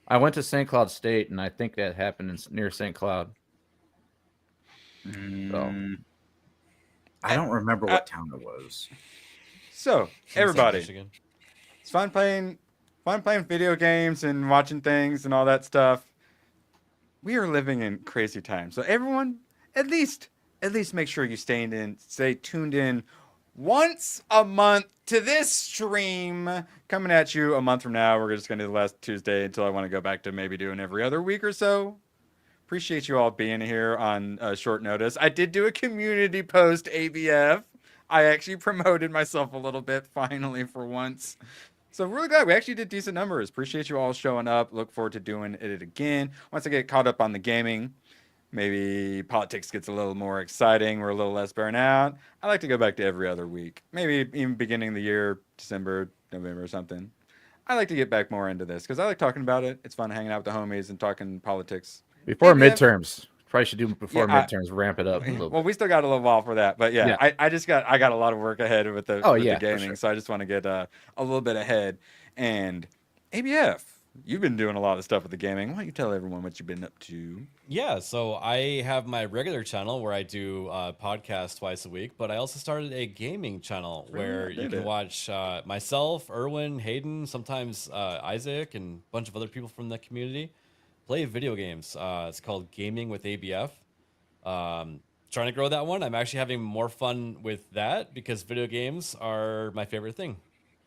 I went to St. Cloud State, and I think that happened near St. Cloud. So. I don't remember what town it was. So everybody, it's fun playing video games and watching things and all that stuff. We are living in crazy times. So everyone, at least make sure you stay tuned in once a month to this stream coming at you a month from now. We're just going to do the last Tuesday until I want to go back to maybe doing every other week or so. Appreciate you all being here on short notice. I did do a community post, ABF. I actually promoted myself a little bit, finally, for once. So really glad we actually did decent numbers. Appreciate you all showing up. Look forward to doing it again. Once I get caught up on the gaming, maybe politics gets a little more exciting. We're a little less burnt out. I like to go back to every other week. Maybe even beginning of the year, December, November or something. I like to get back more into this because I like talking about it. It's fun hanging out with the homies and talking politics. Before midterms. Probably should do before midterms, ramp it up a little bit. Well, we still got a little while for that. But I got a lot of work ahead with the gaming. Sure. So I just want to get a little bit ahead. And ABF, you've been doing a lot of stuff with the gaming. Why don't you tell everyone what you've been up to? Yeah, so I have my regular channel where I do podcasts twice a week, but I also started a gaming channel where you can watch myself, Erwin, Hayden, sometimes Isaac, and a bunch of other people from the community play video games. It's called Gaming with ABF. Trying to grow that one. I'm actually having more fun with that because video games are my favorite thing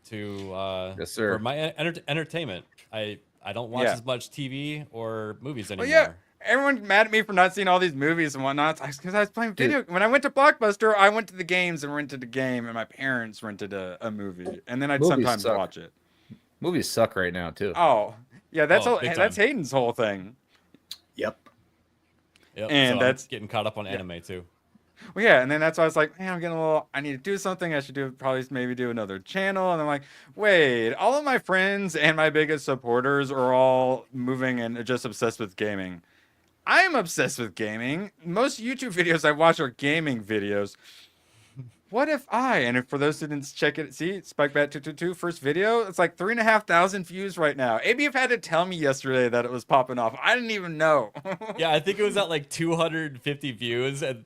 for my entertainment. I don't watch as much TV or movies anymore. Well, yeah. everyone's mad at me for not seeing all these movies and whatnot. It's because I was playing video. When I went to Blockbuster, I went to the games and rented a game, and my parents rented a movie, and then I'd sometimes watch it. Movies suck right now too. Oh, yeah, that's Hayden's whole thing. Yep. And so that's getting caught up on anime too. Well, yeah, and then that's why I was like, man, I need to do something. I should maybe do another channel. And I'm like, wait, all of my friends and my biggest supporters are all moving and just obsessed with gaming. I'm obsessed with gaming. Most YouTube videos I watch are gaming videos. What if and for those who didn't check it, see, SpikeBat222, first video, it's like 3,500 views right now. ABF had to tell me yesterday that it was popping off. I didn't even know. Yeah, I think it was at like 250 views, and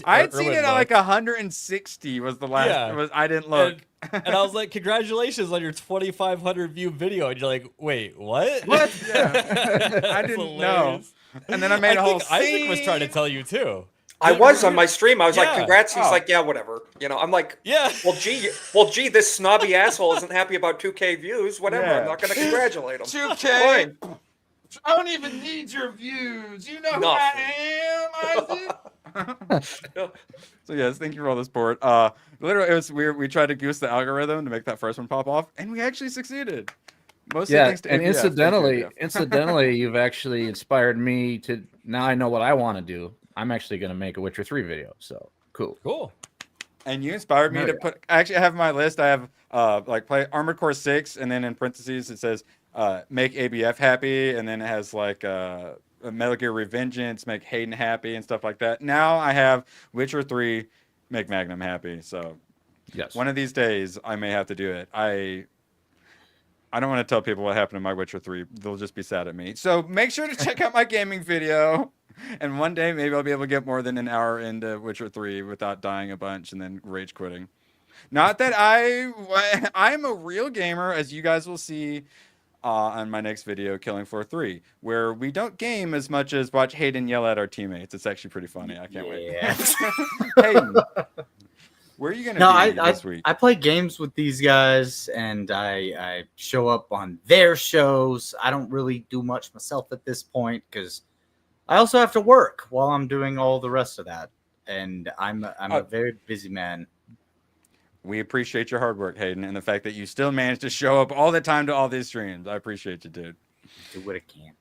I'd seen it at like 160 was the last. Yeah. I didn't look. And I was like, congratulations on your 2,500 view video. And you're like, wait, what? What? Yeah. I didn't know. And then I made a whole scene. Isaac was trying to tell you too. I was on my stream. I was like, congrats. He's like, yeah, whatever. I'm like, yeah. Well, gee, this snobby asshole isn't happy about 2K views. Whatever. Yeah. I'm not going to congratulate him. 2K. Fine. I don't even need your views. You know who I am, Isaac. So yes, thank you for all the support. Literally, it was weird. We tried to goose the algorithm to make that first one pop off, and we actually succeeded. Mostly thanks to ABF. Incidentally, you've actually inspired me to. Now I know what I want to do. I'm actually going to make a Witcher 3 video. So cool. And you inspired me to put. Actually, I have my list. I have play Armored Core 6, and then in parentheses it says make ABF happy, and then it has like a Metal Gear Revengeance, make Hayden happy, and stuff like that. Now I have Witcher 3, make Magnum happy. So yes, one of these days I may have to do it. I don't want to tell people what happened in my Witcher 3. They'll just be sad at me. So make sure to check out my gaming video. And one day maybe I'll be able to get more than an hour into Witcher 3 without dying a bunch and then rage quitting. Not that I'm a real gamer, as you guys will see on my next video, Killing Floor 3, where we don't game as much as watch Hayden yell at our teammates. It's actually pretty funny. I can't wait. Hayden, where are you going to be this week? I play games with these guys, and I show up on their shows. I don't really do much myself at this point because I also have to work while I'm doing all the rest of that. And I'm a very busy man. We appreciate your hard work, Hayden, and the fact that you still manage to show up all the time to all these streams. I appreciate you, dude. Do what I can.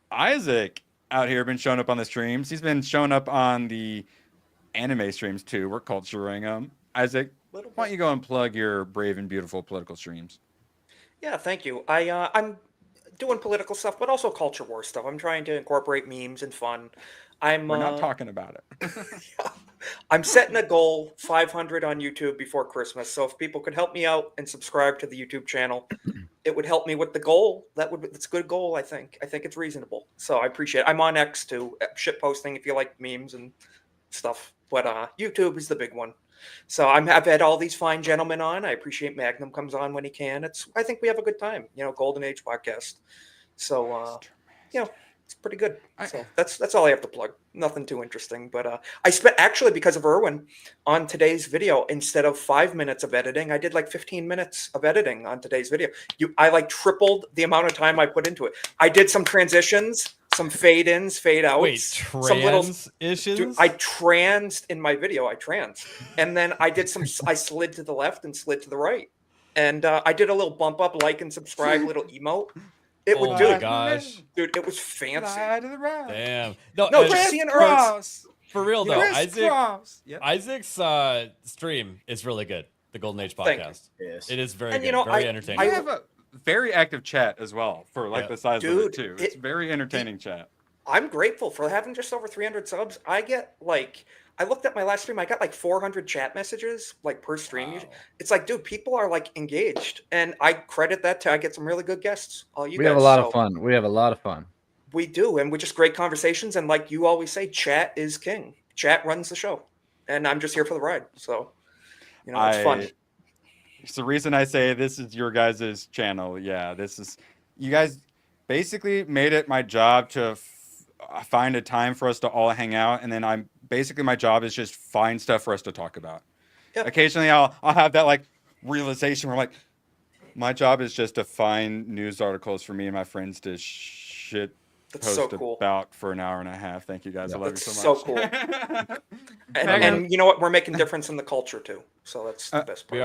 Isaac out here been showing up on the streams. He's been showing up on the anime streams too. We're culturing them. Isaac, why don't you go and plug your brave and beautiful political streams? Yeah, thank you. I'm doing political stuff, but also culture war stuff. I'm trying to incorporate memes and fun. We're not talking about it. I'm setting a goal, 500 on YouTube before Christmas. So if people could help me out and subscribe to the YouTube channel, it would help me with the goal. It's a good goal, I think. I think it's reasonable. So I appreciate it. I'm on X too, shit posting if you like memes and stuff. But YouTube is the big one. So I've had all these fine gentlemen on. I appreciate Magnum comes on when he can. I think we have a good time. Golden Age podcast. So it's pretty good. So that's all I have to plug. Nothing too interesting, but I spent actually because of Erwin on today's video. Instead of 5 minutes of editing, I did like 15 minutes of editing on today's video. I like tripled the amount of time I put into it. I did some transitions, some fade ins, fade outs. Wait, transitions? Dude, I transed in my video. And then I did I slid to the left and slid to the right, and I did a little bump up, like and subscribe, little emote. It would do it. Gosh. Dude, it was fancy. Damn. No, just seeing Earth. For real though, Isaac's stream is really good. The Golden Age podcast. Yes. It is very good. Very entertaining. I have a very active chat as well for the size of it too. It's very entertaining chat. I'm grateful for having just over 300 subs. I get I looked at my last stream. I got like 400 chat messages per stream. Wow. It's like, dude, people are engaged, and I credit that to I get some really good guests. We have a lot of fun. We have a lot of fun. We do, and we're just great conversations. And like you always say, chat is king. Chat runs the show, and I'm just here for the ride. So, it's fun. It's the reason I say this is your guys' channel. Yeah, this is you guys basically made it my job to find a time for us to all hang out, and then basically my job is just find stuff for us to talk about. Yep. Occasionally I'll have that realization where my job is just to find news articles for me and my friends to shit so cool. about for an hour and a half. Thank you guys. I love you so so much. Cool. and you know what? We're making difference in the culture too. So that's the best part. We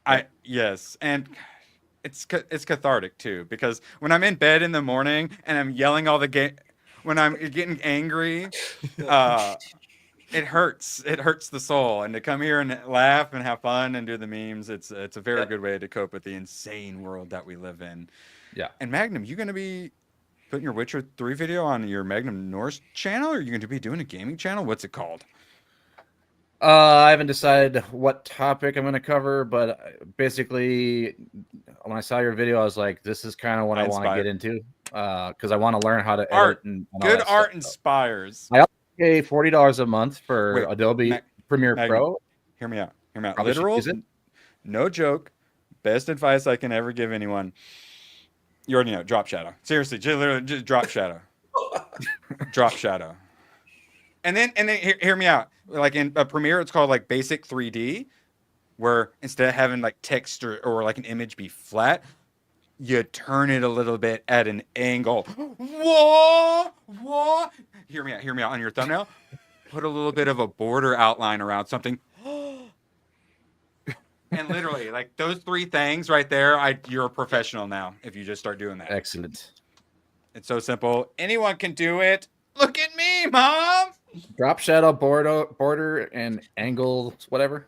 are. Yes, and it's cathartic too, because when I'm in bed in the morning and I'm yelling all the when I'm getting angry, it hurts. It hurts the soul. And to come here and laugh and have fun and do the memes, it's a very good way to cope with the insane world that we live in. Yeah. And Magnum, you going to be putting your Witcher 3 video on your Magnum Norse channel, or are you going to be doing a gaming channel? What's it called? I haven't decided what topic I'm going to cover, but basically, when I saw your video, I was like, "This is kind of what I want to get into," because I want to learn how to edit and good art inspires. I also pay $40 a month for Adobe Premiere Pro. Hear me out. Probably Literal, no joke. Best advice I can ever give anyone. You already know. Drop shadow. Seriously, just drop shadow. Drop shadow. And then hear me out. Like in Premiere, it's called like basic 3D, where instead of having like text or like an image be flat, you turn it a little bit at an angle. Whoa! Hear me out on your thumbnail. Put a little bit of a border outline around something. And literally, like those 3 things right there, you're a professional now if you just start doing that. Excellent. It's so simple. Anyone can do it. Look at me, Mom. Drop shadow, border, and angle, whatever.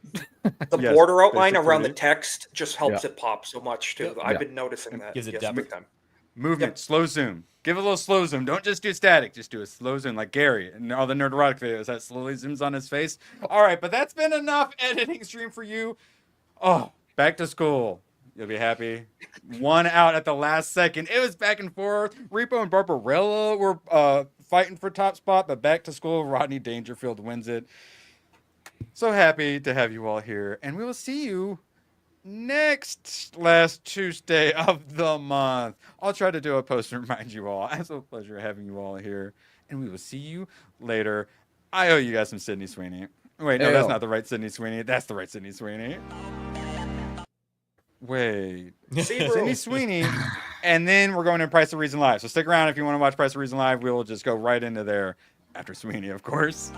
The border outline around the text just helps it pop so much too. I've been noticing that. Gives it depth. Big time. Movement, slow zoom. Give a little slow zoom. Don't just do static. Just do a slow zoom like Gary and all the Nerdrotic videos that slowly zooms on his face. All right, but that's been enough editing stream for you. Oh, back to school. You'll be happy. 1 out at the last second. It was back and forth. Repo and Barbarella were fighting for top spot, but back to school, Rodney Dangerfield wins it. So happy to have you all here, and we will see you next last Tuesday of the month. I'll try to do a post to remind you all. It's a pleasure having you all here, and we will see you later. I owe you guys some Sydney Sweeney. Wait, no, that's not the right Sydney Sweeney. That's the right Sydney Sweeney. Wait. Sydney Sweeney. And then we're going to Price of Reason Live. So stick around if you want to watch Price of Reason Live. We will just go right into there after Sweeney, of course.